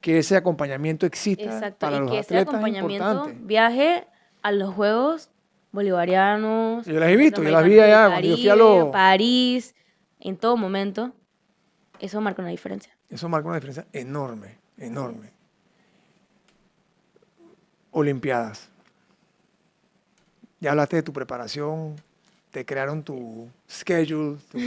que ese acompañamiento exista Exacto, para y los que ese atletas es acompañamiento importante. viaje a los Juegos Bolivarianos, Yo las he visto, yo las vi Centroamericanos allá del cuando yo fui a Caribe, los... París, en todo momento. Eso marca una diferencia. Eso marca una diferencia enorme, enorme. Olimpiadas. Ya hablaste de tu preparación, te crearon tu schedule, tu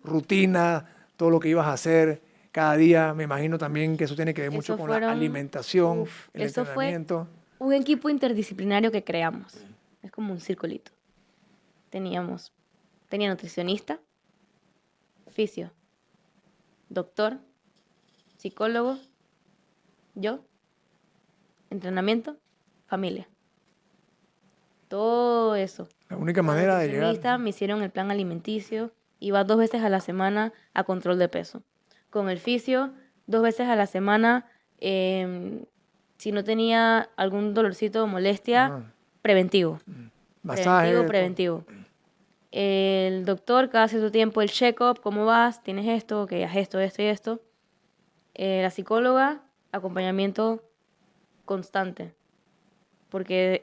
rutina, todo lo que ibas a hacer cada día. Me imagino también que eso tiene que ver mucho Eso con la fueron- alimentación, el eso fue entrenamiento. un equipo interdisciplinario que creamos. Es como un circulito. Tenía nutricionista, fisio, doctor, psicólogo, yo, entrenamiento, familia. Todo eso. La única La manera de llegar. nutricionista me hicieron el plan alimenticio, iba 2 veces a la semana a control de peso. Con el fisio, 2 veces a la semana, si no tenía algún dolorcito o molestia, Ajá. preventivo. Masaje. todo. Preventivo. El doctor, cada cierto tiempo, el check-up, ¿cómo vas? ¿Tienes esto? Que haz esto, esto y esto. La psicóloga, acompañamiento constante. Porque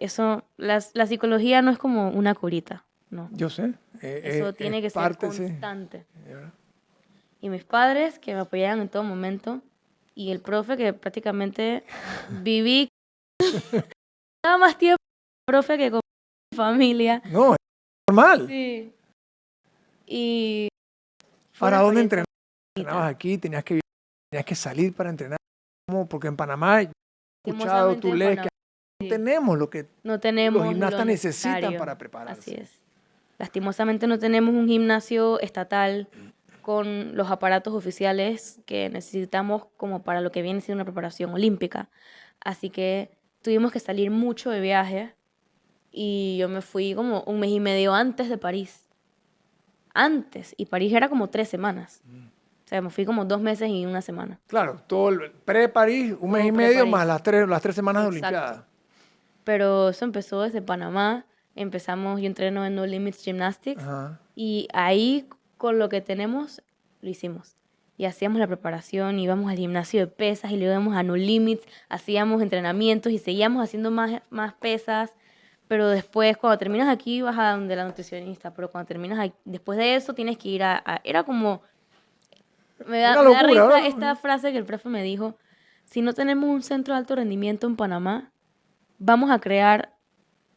la psicología no es como una curita, no. Yo sé. Eso tiene que ser parte, sí. constante. Y mis padres, que me apoyaban en todo momento, y el profe, que prácticamente viví nada más tiempo con el profe que con mi familia. No, es normal. Sí. Y fue Ahora, una ¿dónde experiencia entrenabas? ¿Entrenabas aquí? ¿Tenías que salir para entrenar? ¿Cómo? Porque en Panamá, he escuchado, lastimosamente tú en lees Panamá, que no tenemos lo que no tenemos los gimnastas lo necesitan necesario. para prepararse. Así es. Lastimosamente no tenemos un gimnasio estatal con los aparatos oficiales que necesitamos como para lo que viene siendo una preparación olímpica. Así que tuvimos que salir mucho de viaje y yo me fui como 1 mes y medio antes de París. Antes, y París era como 3 semanas. O sea, me fui como 2 meses y 1 semana. Claro, todo el pre-París, un mes Todo y medio pre-París. más las tres semanas de Exacto. Olimpiada. Pero eso empezó desde Panamá. Yo entreno en No Limits Gymnastics. Ajá. Y ahí, con lo que tenemos, lo hicimos. Y hacíamos la preparación, íbamos al gimnasio de pesas y luego íbamos a No Limits, hacíamos entrenamientos y seguíamos haciendo más pesas. Pero después, cuando terminas aquí, vas a donde la nutricionista. Pero cuando terminas aquí, después de eso, tienes que ir era como... Me da Una locura, risa ¿no? esta frase que el profe me dijo. Si no tenemos un centro de alto rendimiento en Panamá, vamos a crear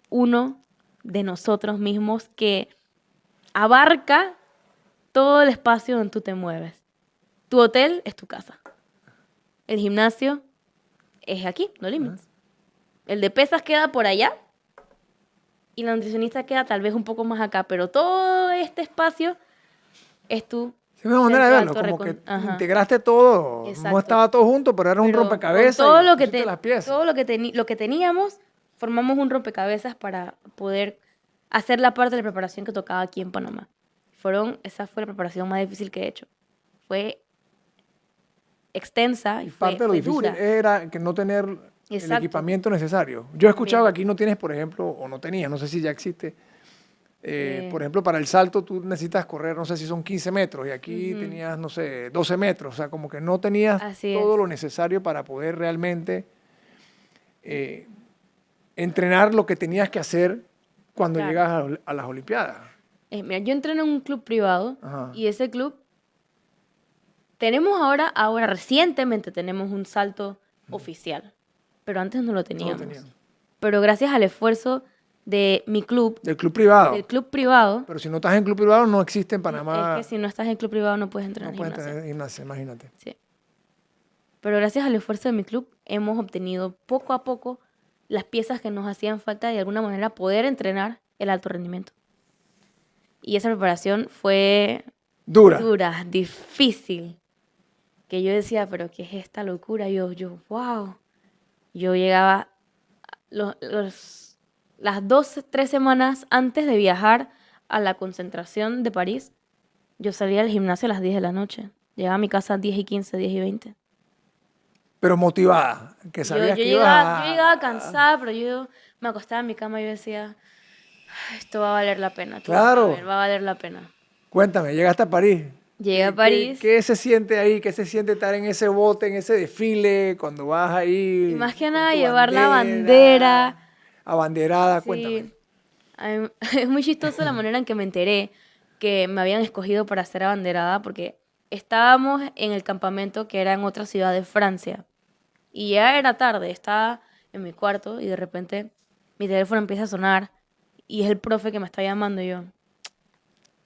uno de nosotros mismos que abarca todo el espacio donde tú te mueves. Tu hotel es tu casa. El gimnasio es aquí, No Limits. El de pesas queda por allá y la nutricionista queda tal vez un poco más acá, pero todo este espacio es tu Es una manera de centro verlo, alto como que Ajá. integraste todo. Exacto. No estaba todo junto, pero era un Pero rompecabezas con todo y lo que pusiste las piezas. todo lo que teníamos formamos un rompecabezas para poder hacer la parte de la preparación que tocaba aquí en Panamá. Esa fue la preparación más difícil que he hecho. Fue extensa y Y parte de lo fue difícil dura. era que no tener el Exacto. equipamiento necesario. Yo he escuchado También. que aquí no tienes, por ejemplo, o no tenías, no sé si ya existe. Eh, Por ejemplo, para el salto tú necesitas correr, no sé si son 15 metros, y aquí Ujú. tenías, no sé, 12 metros. O sea, como que no tenías Así todo es. lo necesario para poder realmente eh, entrenar lo que tenías que hacer cuando Claro. llegas a las Olimpiadas. Mira, yo entreno en un club privado Ajá. y ese club tenemos ahora recientemente tenemos un salto oficial, pero antes no lo No lo teníamos. tenían. Pero gracias al esfuerzo de mi club, Del club privado. del club privado, Pero si no estás en club privado, no existe en es que Panamá. si no estás en club privado no puedes entrar No en puedes gimnasia. tener gimnasia, imagínate. Sí. Pero gracias al esfuerzo de mi club hemos obtenido poco a poco las piezas que nos hacían falta y de alguna manera poder entrenar el alto rendimiento. Y esa preparación fue Dura. dura, difícil, que yo decía, pero ¿qué es esta locura? Wow. Yo llegaba las 2, 3 semanas antes de viajar a la concentración de París, yo salía del gimnasio a las 10 de la noche. Llegaba a mi casa a 10:15, 10:20. Pero motivada, que Yo, sabías yo que ibas llegaba, yo llegaba a... cansada, pero yo me acostaba en mi cama y yo decía, esto va a valer la pena, tú vas a ver, Claro. va a valer la pena. Cuéntame, llegaste a París. Llegué a ¿Qué París se siente ahí? ¿Qué se siente estar en ese bote, en ese desfile, cuando vas y ahí más que con nada tu llevar la bandera, bandera. abanderada? Cuéntame. Sí, es muy chistoso la manera en que me enteré que me habían escogido para ser abanderada porque estábamos en el campamento que era en otra ciudad de Francia y ya era tarde, estaba en mi cuarto y de repente mi teléfono empieza a sonar y es el profe que me está llamando y yo,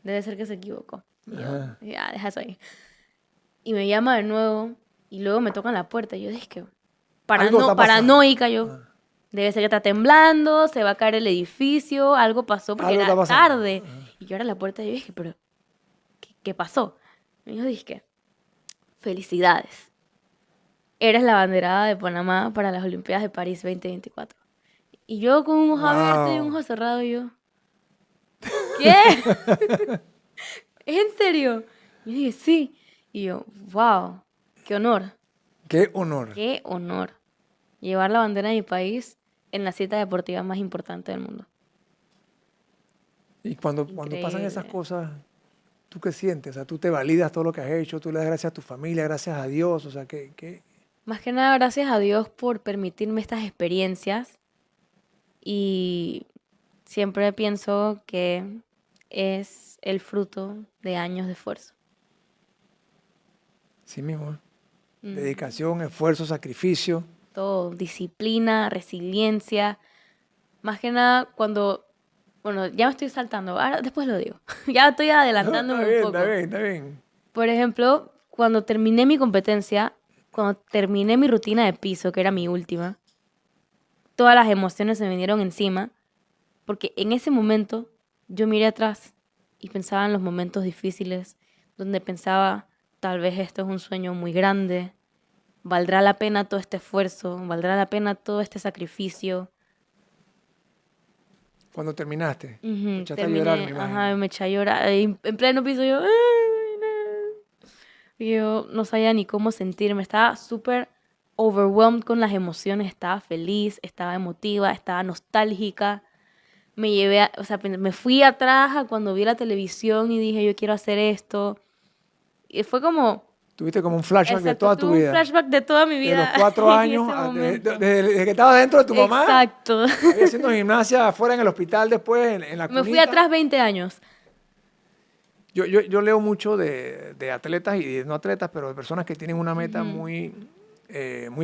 debe ser que se equivocó. Y yo, Ajá. ya, deja eso ahí. Y me llama de nuevo y luego me tocan la puerta y yo dije que Algo está pasando. paranoica yo. Ah, Debe ser que está temblando, se va a caer el edificio, algo pasó porque algo está era pasando. tarde. Y yo era la puerta y yo dije, pero ¿qué pasó? Y yo dije, felicidades. Eres la banderada de Panamá para las Olimpiadas de París 2024. Y yo con un ojo abierto y un Wow. ojo cerrado, y yo, ¿qué? ¿Es en serio? Y yo dije, sí. Y yo, wow, qué honor, Qué honor. qué honor. Llevar la bandera de mi país en la cita deportiva más importante del mundo. Y cuando pasan esas Increíble. cosas, ¿tú qué sientes? O sea, tú te validas todo lo que has hecho, tú le das gracias a tu familia, gracias a Dios. O sea, ¿qué? Más que nada, gracias a Dios por permitirme estas experiencias y siempre pienso que es el fruto de años de esfuerzo. Sí mismo. Mm, Dedicación, esfuerzo, sacrificio. Todo, disciplina, resiliencia. Más que nada bueno, ya me estoy saltando, ahora después lo digo. Ya estoy No, está adelantándome un bien, poco. está bien, está bien. Por ejemplo, cuando terminé mi competencia, cuando terminé mi rutina de piso, que era mi última, todas las emociones se me vinieron encima, porque en ese momento yo miré atrás y pensaba en los momentos difíciles, donde pensaba, tal vez esto es un sueño muy grande, valdrá la pena todo este esfuerzo, valdrá la pena todo este sacrificio. Cuando terminaste, te Ujú, echaste a llorar, me terminé, imagino. ajá, me eché a llorar, y en pleno piso yo, "Ay, no". Y yo no sabía ni cómo sentirme, estaba súper overwhelmed con las emociones, estaba feliz, estaba emotiva, estaba nostálgica. O sea, me fui atrás a cuando vi la televisión y dije, yo quiero hacer esto. Y fue como, Tuviste como un flashback de exacto, toda tu tuve un vida. flashback de toda mi De los vida 4 años, en ese momento. desde que estabas dentro de tu mamá, Exacto. ahí haciendo gimnasia afuera en el hospital, después en la Me fui cunita. atrás 20 años. Yo leo mucho de atletas y de no atletas, pero de personas que tienen una meta Ujú. muy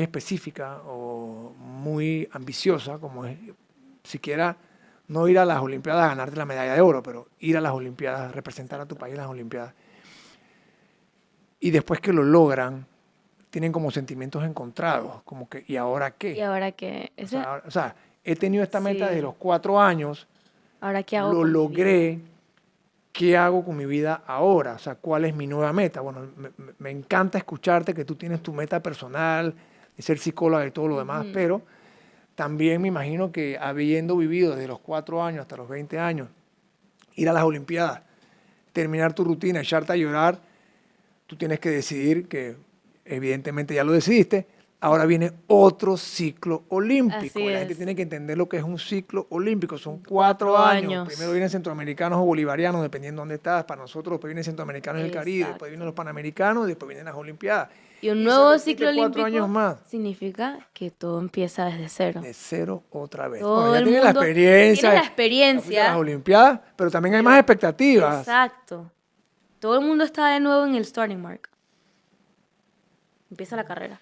específica o muy ambiciosa, como es siquiera no ir a las Olimpiadas a ganarte la medalla de oro, pero ir a las Olimpiadas, representar a tu Exacto. país en las Olimpiadas. Y después que lo logran, tienen como sentimientos encontrados, como que, ¿y ahora Y qué? ahora que, O sea, he tenido esta meta desde sí, los 4 años, ahora qué hago lo con mi vida. logré, ¿qué hago con mi vida ahora? O sea, ¿cuál es mi nueva meta? Bueno, me encanta escucharte que tú tienes tu meta personal, de ser psicóloga y todo lo demás, Ujú. pero también me imagino que habiendo vivido desde los 4 años hasta los 20 años, ir a las Olimpiadas, terminar tu rutina, echarte a llorar, tú tienes que decidir que evidentemente ya lo decidiste, ahora viene otro ciclo olímpico. Así La gente es. tiene que entender lo que es un ciclo olímpico. Son 4 4 años. años. Primero vienen centroamericanos o bolivarianos, dependiendo de dónde estás. Para nosotros, después vienen centroamericanos del Caribe, después vienen los Exacto. panamericanos, después vienen las Olimpiadas. Y un Y se nuevo repite ciclo 4 años olímpico más. significa que todo empieza desde cero. De cero otra vez. Bueno, Todo ya el tienes la mundo experiencia, tiene la ya fuiste a las experiencia, Olimpiadas, pero también hay más pero expectativas. exacto. Todo el mundo está de nuevo en el starting mark. Empieza la carrera.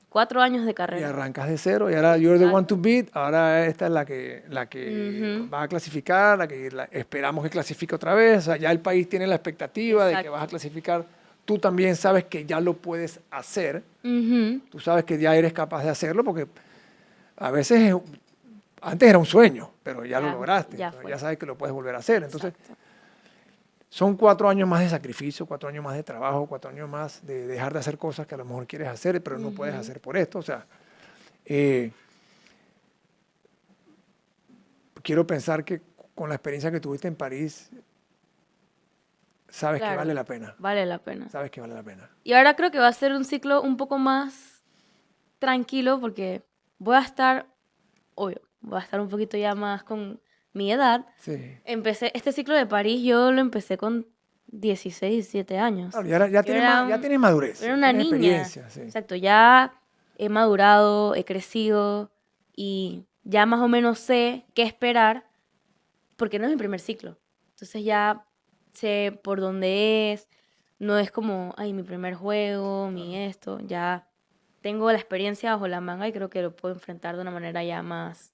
4 años de Y carrera. arrancas de cero y ahora you're the one to Exacto. beat, ahora esta es la que Ujú. va a clasificar, esperamos que clasifique otra vez, o sea, ya el país tiene la expectativa de que vas a Exacto. clasificar, tú también sabes que ya lo puedes hacer, Ujú. tú sabes que ya eres capaz de hacerlo porque a veces, antes era un sueño, pero ya lo Ya, lograste, ya entonces fue. ya sabes que lo puedes volver a hacer, entonces Exacto. son 4 años más de sacrificio, 4 años más de trabajo, 4 años más de dejar de hacer cosas que a lo mejor quieres hacer, pero no puedes Ujú. hacer por esto, o sea, eh, quiero pensar que con la experiencia que tuviste en París, sabes que vale Claro, la pena. vale la pena. Sabes que vale la pena. Y ahora creo que va a ser un ciclo un poco más tranquilo porque voy a estar, obvio, voy a estar un poquito ya más con mi edad. Sí. Empecé, este ciclo de París yo lo empecé con 16, 17 años. Claro, ya Yo tienes, ya tienes madurez, era ya una tienes niña. experiencia. Sí. Exacto, ya he madurado, he crecido y ya más o menos sé qué esperar porque no es mi primer ciclo. Entonces ya sé por dónde es. No es como, ay, mi primer juego, mi esto. Ya tengo la experiencia bajo la manga y creo que lo puedo enfrentar de una manera ya más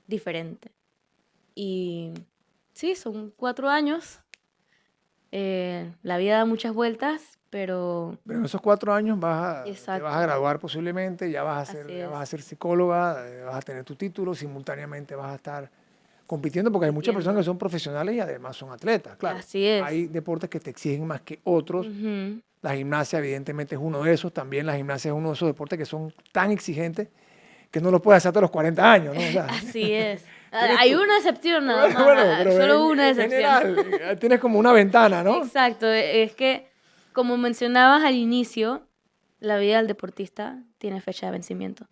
diferente. Y sí, son 4 años. La vida da muchas vueltas, pero Pero en esos 4 años te vas a exacto, graduar posiblemente, así ya vas a es. ser psicóloga, vas a tener tu título, simultáneamente vas a estar compitiendo, porque hay muchas personas que Compitiendo. son profesionales y además son atletas, claro. Así es. Hay deportes que te exigen más que otros. Ujú. La gimnasia evidentemente es uno de esos, también la gimnasia es uno de esos deportes que son tan exigentes que no los puedes hacer hasta los 40 años, ¿no? O sea, Así es. tienes Hay tú. una excepción nada Bueno, más, bueno, pero solo una en excepción. general tienes como una ventana, ¿no? Exacto, es que como mencionabas al inicio, la vida del deportista tiene fecha de vencimiento.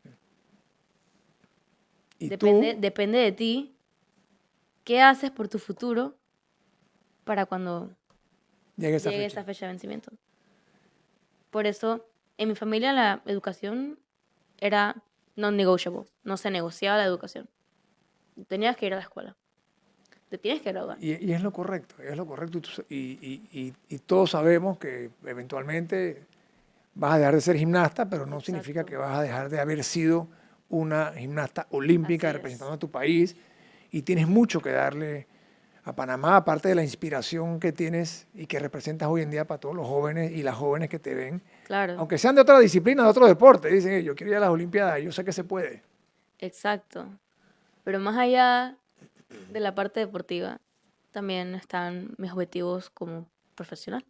Y Depende, tú depende de ti qué haces por tu futuro para cuando llegues a esa llegue fecha. esa fecha de vencimiento. Por eso, en mi familia la educación era non-negotiable, no se negociaba la educación. Tenías que ir a la escuela, te tienes que graduar. Y es lo correcto, es lo correcto. Y todos sabemos que eventualmente vas a dejar de ser gimnasta, pero no significa Exacto, que vas a dejar de haber sido una gimnasta olímpica así representando es. a tu país y tienes mucho que darle a Panamá, aparte de la inspiración que tienes y que representas hoy en día para todos los jóvenes y las jóvenes que te ven, Claro, aunque sean de otra disciplina, de otro deporte, dicen, yo quiero ir a las Olimpiadas, yo sé que se puede. exacto. Pero más allá de la parte deportiva, también están mis objetivos como profesional.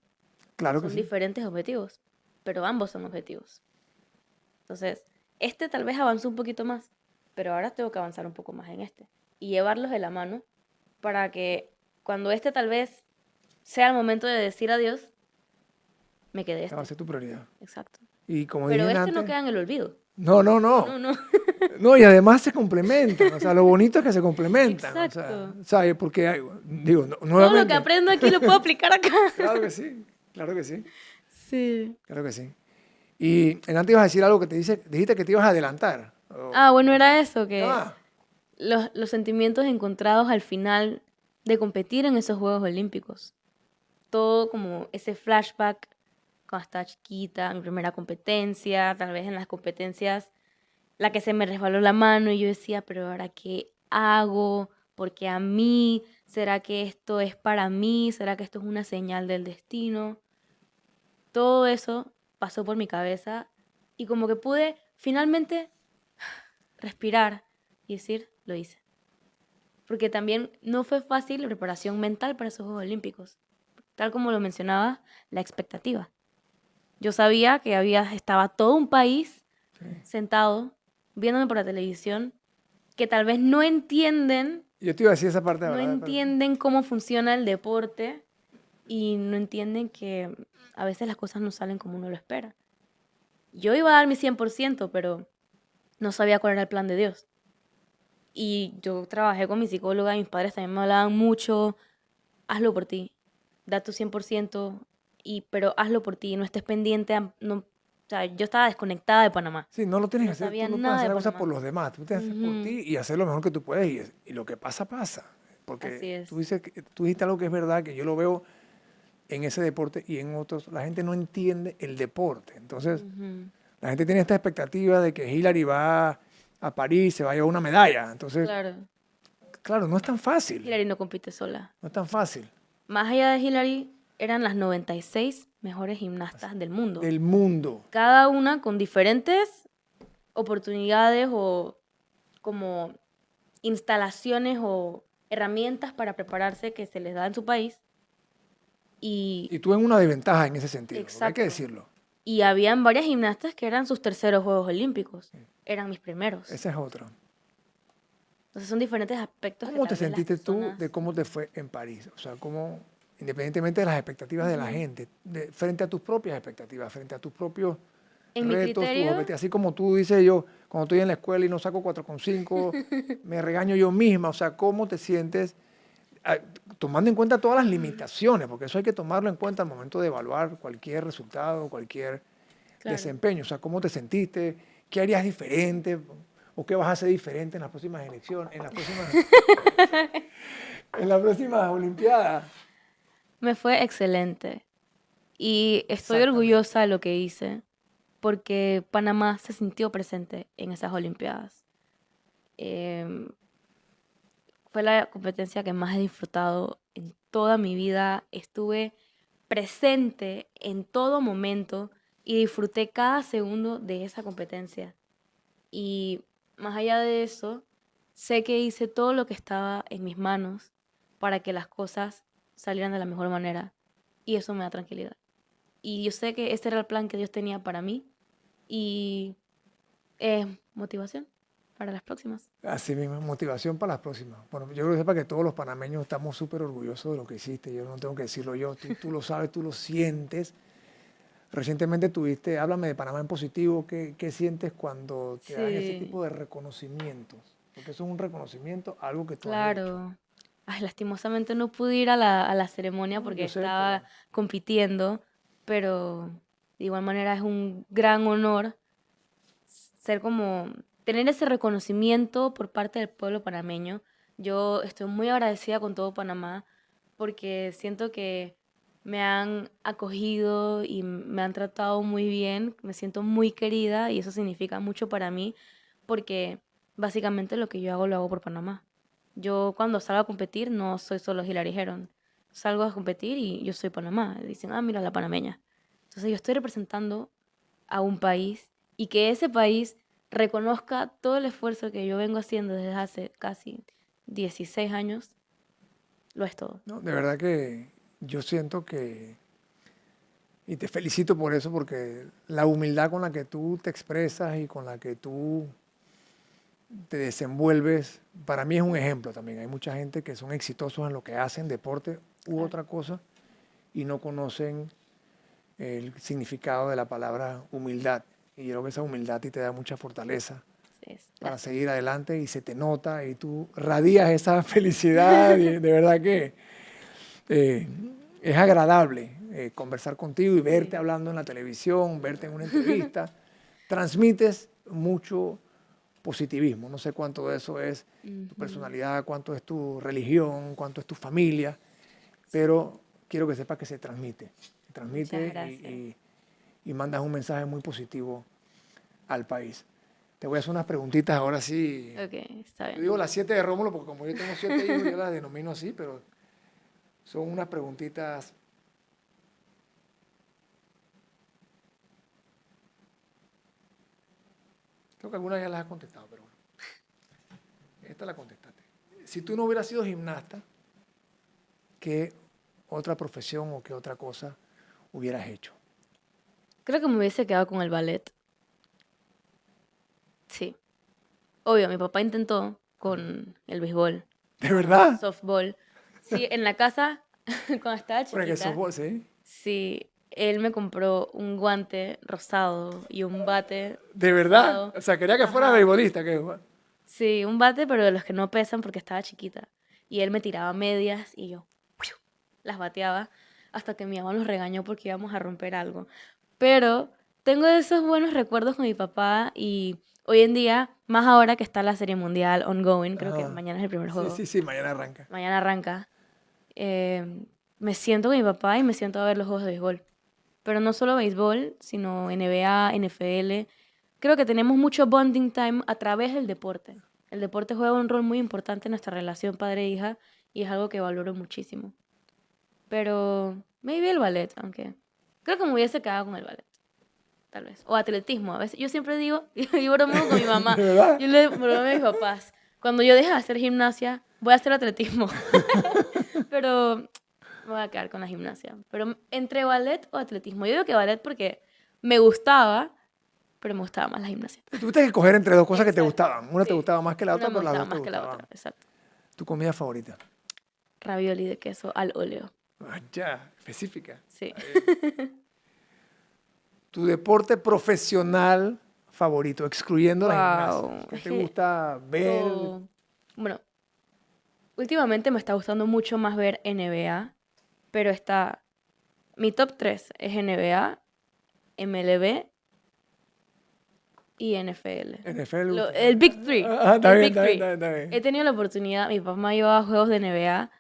Claro que Son sí. diferentes objetivos, pero ambos son objetivos. Entonces, este tal vez avanzó un poquito más, pero ahora tengo que avanzar un poco más en este y llevarlos de la mano para que cuando este tal vez sea el momento de decir adiós, me quede Esa va a este. ser tu prioridad. Exacto. Y como Pero dije este no antes, queda en el olvido. no, no, No, no. no, no. No, y además se complementan, o sea, lo bonito es que se complementan, o sea, Exacto. ¿sabes? Porque, digo, Todo lo que nuevamente, aprendo aquí lo puedo aplicar acá. claro que sí, claro que sí, Sí. claro que sí. Y en antes ibas a decir algo que dijiste que te ibas a adelantar. Ah, bueno, era eso, que Ah, los sentimientos encontrados al final de competir en esos Juegos Olímpicos. Todo como ese flashback cuando estaba chiquita, mi primera competencia, tal vez en las competencias, la que se me resbaló la mano y yo decía, pero ahora qué hago, porque a mí, ¿será que esto es para mí? ¿Será que esto es una señal del destino? Todo eso pasó por mi cabeza y como que pude finalmente respirar y decir, lo hice. Porque también no fue fácil la preparación mental para esos Juegos Olímpicos. Tal como lo mencionaba, la expectativa. Yo sabía que estaba todo un país sí. sentado viéndome por la televisión, que tal vez no entienden, Yo te iba a decir esa parte de no verdad. entienden cómo funciona el deporte y no entienden que a veces las cosas no salen como uno lo espera. Yo iba a dar mi 100%, pero no sabía cuál era el plan de Dios. Y yo trabajé con mi psicóloga y mis padres también me hablaban mucho, hazlo por ti, da tu 100%, pero hazlo por ti, no estés pendiente, no, o sea, yo estaba desconectada de Panamá, Sí, no lo tienes no que hacer, tú sabía no puedes nada hacer de las cosas por Panamá. los demás, tú tienes que hacer por Ujú, ti y hacer lo mejor que tú puedes y lo que pasa, pasa. así Porque tú es. dices, tú dijiste algo que es verdad, que yo lo veo en ese deporte y en otros, la gente no entiende el deporte. Entonces, Ujú, la gente tiene esta expectativa de que Hillary va a París, se va a llevar una medalla. Entonces, claro, claro, no es tan fácil, Hillary no compite sola. no es tan fácil. Más allá de Hillary, eran las 96 mejores gimnastas del mundo, Del mundo. cada una con diferentes oportunidades o como instalaciones o herramientas para prepararse que se les da en su país. Y Y tú en una desventaja en ese sentido, porque hay que exacto. decirlo. Y habían varias gimnastas que eran sus terceros Juegos Olímpicos. Eran mis primeros. Esa es otra. Entonces son diferentes aspectos que ¿Cómo te tal vez las sentiste tú de personas... cómo te fue en París? O sea, cómo, independientemente de las expectativas de la Ujú. gente, frente a tus propias expectativas, frente a tus propios En mi retos, tus criterio, objetivos, así como tú dices yo, cuando estoy en la escuela y no saco 4,5, me regaño yo misma, o sea, ¿cómo te sientes ah, tomando en cuenta todas las limitaciones? Porque eso hay que tomarlo en cuenta al momento de evaluar cualquier resultado, cualquier claro. desempeño, o sea, ¿cómo te sentiste? ¿Qué harías diferente? ¿O qué vas a hacer diferente en las próximas elecciones, en las próximas Olimpiadas? Me fue excelente. Y estoy Exactamente. orgullosa de lo que hice porque Panamá se sintió presente en esas Olimpiadas. Em, Fue la competencia que más he disfrutado en toda mi vida. Estuve presente en todo momento y disfruté cada segundo de esa competencia. Y más allá de eso, sé que hice todo lo que estaba en mis manos para que las cosas salieran de la mejor manera. Y eso me da tranquilidad. Y yo sé que ese era el plan que Dios tenía para mí y es motivación para las próximas. Así mismo, motivación para las próximas. Bueno, yo creo que sepa que todos los panameños estamos súper orgullosos de lo que hiciste. Yo no tengo que decirlo yo, tú lo sabes, tú lo sientes. Recientemente tuviste, háblame de Panamá en positivo, ¿qué sientes cuando te dan ese Sí, tipo de reconocimientos? Porque eso es un reconocimiento, algo que tú has hecho. claro. Ay, lastimosamente no pude ir a la ceremonia No, porque yo sé, pero estaba compitiendo, pero de igual manera es un gran honor ser como, tener ese reconocimiento por parte del pueblo panameño. Yo estoy muy agradecida con todo Panamá porque siento que me han acogido y me han tratado muy bien, me siento muy querida y eso significa mucho para mí porque básicamente lo que yo hago lo hago por Panamá. Yo cuando salgo a competir no soy solo Hilary Heron, salgo a competir y yo soy Panamá. Dicen, ah, mira la panameña. Entonces yo estoy representando a un país y que ese país reconozca todo el esfuerzo que yo vengo haciendo desde hace casi 16 años, lo es todo. no, de verdad que yo siento que, y te felicito por eso, porque la humildad con la que tú te expresas y con la que tú te desenvuelves, para mí es un ejemplo también. Hay mucha gente que son exitosos en lo que hacen, deporte u Claro, otra cosa, y no conocen el significado de la palabra humildad. Y yo creo que esa humildad a ti te da mucha fortaleza así es, para gracias. seguir adelante y se te nota y tú radias esa felicidad y de verdad que eh, es agradable conversar contigo y verte Sí. hablando en la televisión, verte en una entrevista. Transmites mucho positivismo. No sé cuánto de eso es tu Ujú. personalidad, cuánto es tu religión, cuánto es tu familia, pero quiero que sepas que se Muchas transmite gracias. y mandas un mensaje muy positivo al país. Te voy a hacer unas preguntitas ahora sí. Ok, está Yo bien. digo las 7 de Rómulo porque como yo tengo 7 hijos, yo las denomino así, pero son unas preguntitas. Creo que algunas ya las has contestado, pero bueno, esta la contestaste. Si tú no hubieras sido gimnasta, ¿qué otra profesión o qué otra cosa hubieras hecho? Creo que me hubiese quedado con el ballet. Sí. Obvio, mi papá intentó con el béisbol, ¿De verdad? softball. Sí, en la casa, cuando estaba Porque eso chiquita, vos, ¿sí? sí, él me compró un guante rosado y un bate ¿De verdad? rosado. O sea, quería que fuera Ajá. beisbolista. Sí, un bate, pero de los que no pesan porque estaba chiquita. Y él me tiraba medias y yo ¡piu! Las bateaba hasta que mi mamá nos regañó porque íbamos a romper algo. Pero tengo esos buenos recuerdos con mi papá y hoy en día, más ahora que está la Serie Mundial ongoing, creo que Ajá. mañana es el primer Sí, juego, sí, sí, mañana arranca. mañana arranca, me siento con mi papá y me siento a ver los juegos de béisbol. Pero no solo béisbol, sino NBA, NFL. Creo que tenemos mucho bonding time a través del deporte. El deporte juega un rol muy importante en nuestra relación padre-hija y es algo que valoro muchísimo. Pero maybe el ballet, aunque creo que me hubiese quedado con el ballet, tal vez. O atletismo, a veces. Yo siempre digo, yo bromeo con mi ¿De mamá, verdad? yo le bromeo a mis papás. Cuando yo deje de hacer gimnasia, voy a hacer atletismo. Pero me voy a quedar con la gimnasia. Pero entre ballet o atletismo. Yo digo que ballet porque me gustaba, pero me gustaba más la gimnasia. Tuviste que escoger entre dos cosas que te Exacto. gustaban. Una te Sí. gustaba más que la Una otra, me pero las gustaba dos te más que la otra, gustaban. exacto. ¿Tu comida favorita? Ravioli de queso al óleo. Ah, ya, específica. Sí. ¿Tu deporte profesional favorito, excluyendo la gimnasia? Wow. ¿Qué Es te que gusta ver? todo. Bueno, últimamente me está gustando mucho más ver NBA, pero está. Mi top 3 es NBA, MLB y NFL. NFL. El Big Three. Ah, está El bien, Big está bien, Three. está bien, está bien. He tenido la oportunidad, mi papá me llevaba a juegos de NBA.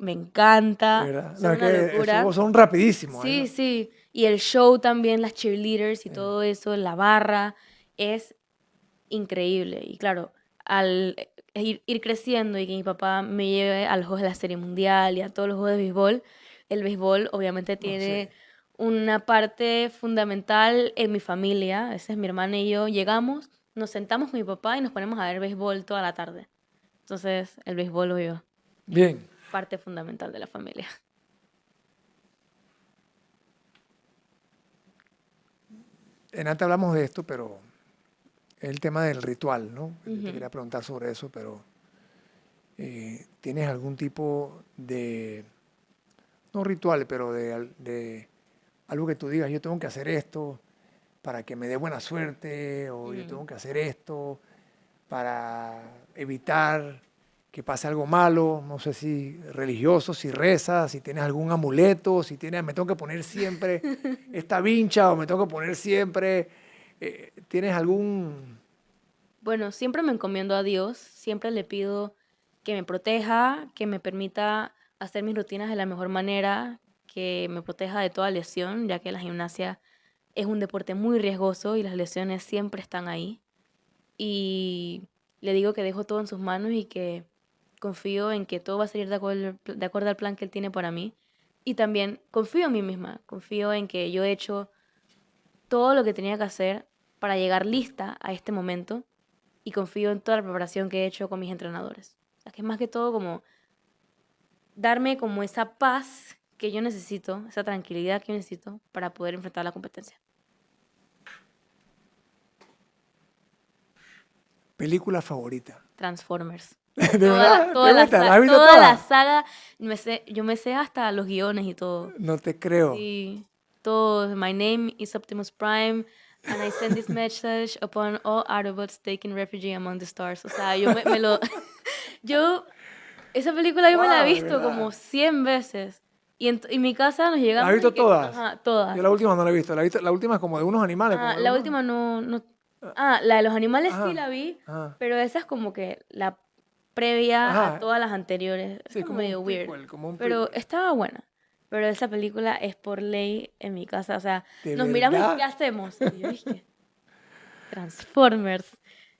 Me encanta, De verdad. No, son es una que locura. esos son rapidísimos. Sí, sí. Y el show también, las cheerleaders y todo eso, la barra, es increíble. Y claro, al ir creciendo y que mi papá me lleve a los juegos de la Serie Mundial y a todos los juegos de béisbol, el béisbol obviamente No, sí. tiene una parte fundamental en mi familia. A veces mi hermana y yo llegamos, nos sentamos con mi papá y nos ponemos a ver béisbol toda la tarde. Entonces, el béisbol lo veo Bien. parte fundamental de la familia. En antes hablamos de esto, pero es el tema del ritual, ¿no? Yo te Ujú. quería preguntar sobre eso, pero ¿tienes algún tipo de, no ritual, pero de algo que tú digas, yo tengo que hacer esto para que me dé buena suerte, o yo Mm. tengo que hacer esto para evitar que pase algo malo, no sé si religioso, si rezas, si tienes algún amuleto, si tienes, me tengo que poner siempre esta vincha o me tengo que poner siempre, ¿tienes algún? Bueno, siempre me encomiendo a Dios, siempre le pido que me proteja, que me permita hacer mis rutinas de la mejor manera, que me proteja de toda lesión, ya que la gimnasia es un deporte muy riesgoso y las lesiones siempre están ahí. Y le digo que dejo todo en sus manos y que confío en que todo va a salir de acuerdo al plan que él tiene para mí. Y también confío en mí misma, confío en que yo he hecho todo lo que tenía que hacer para llegar lista a este momento y confío en toda la preparación que he hecho con mis entrenadores. O sea, que es más que todo como darme como esa paz que yo necesito, esa tranquilidad que yo necesito para poder enfrentar la competencia. Película favorita. Transformers. ¿De verdad? ¿Te gusta? ¿La has visto Toda la toda? saga, yo me sé hasta los guiones y todo. No te creo. Sí, todo. My name is Optimus Prime, and I send this message upon all Autobots taking refuge among the stars. O sea, me lo... Yo, esa película yo me la he Wow, de visto como verdad. 100 veces. Y en mi casa nos ¿La has llegamos visto y que... todas? Ajá, Yo todas. la última no la he visto. La última es como de unos animales, como Ah, de la unos. última no... Ah, la de los animales sí Ajá, la vi, ajá, pero esa es como que la previa a ajá. todas las anteriores. Es Sí, como como un medio weird. prequel, como un Pero prequel. estaba buena. Pero esa película es por ley en mi casa. O sea, ¿De nos miramos y ¿qué verdad? hacemos? Y yo dije, Transformers.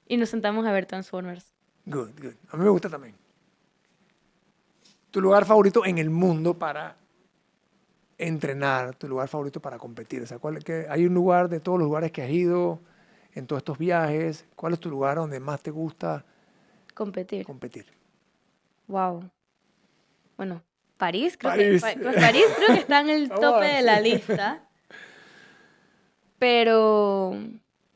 Y nos sentamos a ver Transformers. Good, good. A mí me gusta también. ¿Tu lugar favorito en el mundo para entrenar? ¿Tu lugar favorito para competir? O sea, hay un lugar de todos los lugares que has ido en todos estos viajes? ¿Cuál es tu lugar donde más te gusta Competir. competir? Wow. Bueno, París, París. París creo que está en el Vamos a tope ver, de sí. la lista. Pero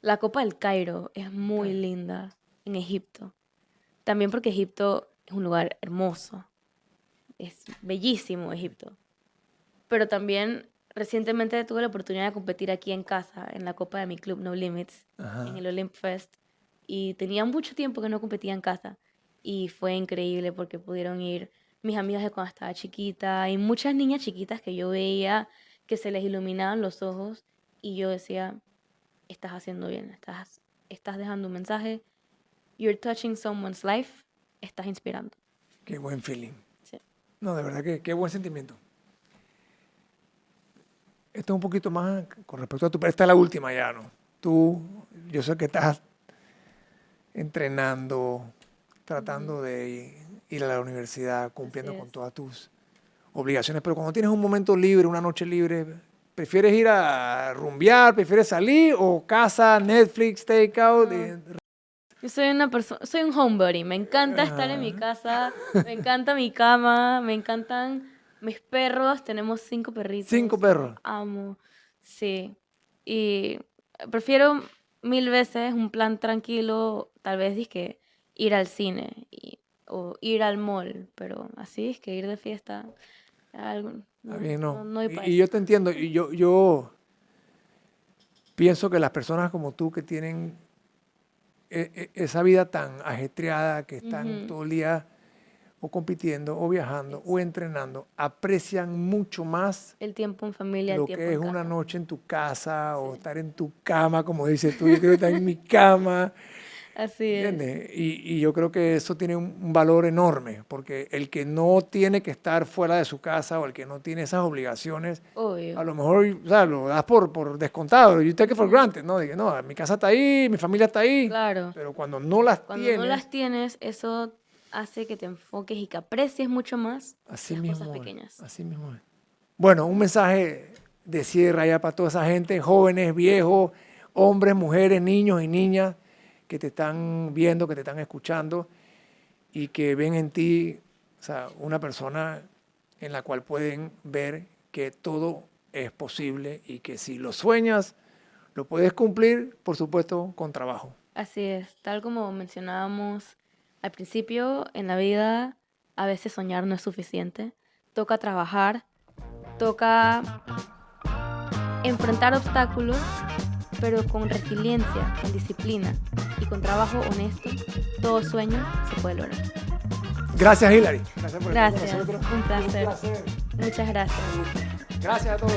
la Copa del Cairo es muy Cairo. linda. en Egipto. También porque Egipto es un lugar hermoso. Es bellísimo Egipto. Pero también recientemente tuve la oportunidad de competir aquí en casa, en la copa de mi club No Limits, Ajá. en el Olymp Fest. Y tenía mucho tiempo que no competía en casa. Y fue increíble porque pudieron ir mis amigas de cuando estaba chiquita y muchas niñas chiquitas que yo veía que se les iluminaban los ojos. Y yo decía, estás haciendo bien, estás dejando un mensaje. You're touching someone's life. Estás inspirando. Qué buen feeling. Sí. No, de verdad que qué buen sentimiento. Esto es un poquito más con respecto a tu... Esta es la última ya, ¿no? Tú, yo sé que estás entrenando, tratando de ir a la universidad, cumpliendo Así con es. todas tus obligaciones, pero cuando tienes un momento libre, una noche libre, ¿prefieres ir a rumbear, prefieres salir o casa, Netflix, takeout? No. Yo soy una persona, soy un homebody, me encanta estar en mi casa, me encanta mi cama, me encantan mis perros, tenemos 5 perritos, 5 perros. los amo, sí, y prefiero 1000 veces un plan tranquilo, tal vez dizque ir al cine o ir al mall, pero así es que ir de fiesta, algo, Está no, bien, no, no. no doy pa' Y eso. yo te entiendo, y yo pienso que las personas como tú que tienen esa vida tan ajetreada, que están Ujú, todo el día o compitiendo, o viajando, o entrenando, aprecian mucho más el tiempo en familia, el lo tiempo que es en una casa, noche en tu casa o sí, estar en tu cama, como dices tú, yo quiero estar en mi cama, así es, ¿entiendes? Y yo creo que eso tiene un valor enorme, porque el que no tiene que estar fuera de su casa o el que no tiene esas obligaciones, a obvio. lo mejor, o sea, lo das por descontado, you take it for Ujú. granted, ¿no? Dije, no, mi casa está ahí, mi familia está ahí, Claro, pero cuando no las cuando no tienes, las tienes, eso hace que te enfoques y que aprecies mucho más así las cosas mismo es, pequeñas. así mismo es. Bueno, un mensaje de cierre ya para toda esa gente, jóvenes, viejos, hombres, mujeres, niños y niñas que te están viendo, que te están escuchando y que ven en ti, o sea, una persona en la cual pueden ver que todo es posible y que si lo sueñas, lo puedes cumplir, por supuesto, con trabajo. Así es, tal como mencionábamos al principio, en la vida a veces soñar no es suficiente. Toca trabajar, toca enfrentar obstáculos, pero con resiliencia, con disciplina y con trabajo honesto, todo sueño se puede lograr. Gracias, Hilary. Gracias por estar con Gracias, nosotros. un placer. Un placer. Muchas gracias. Gracias a todos.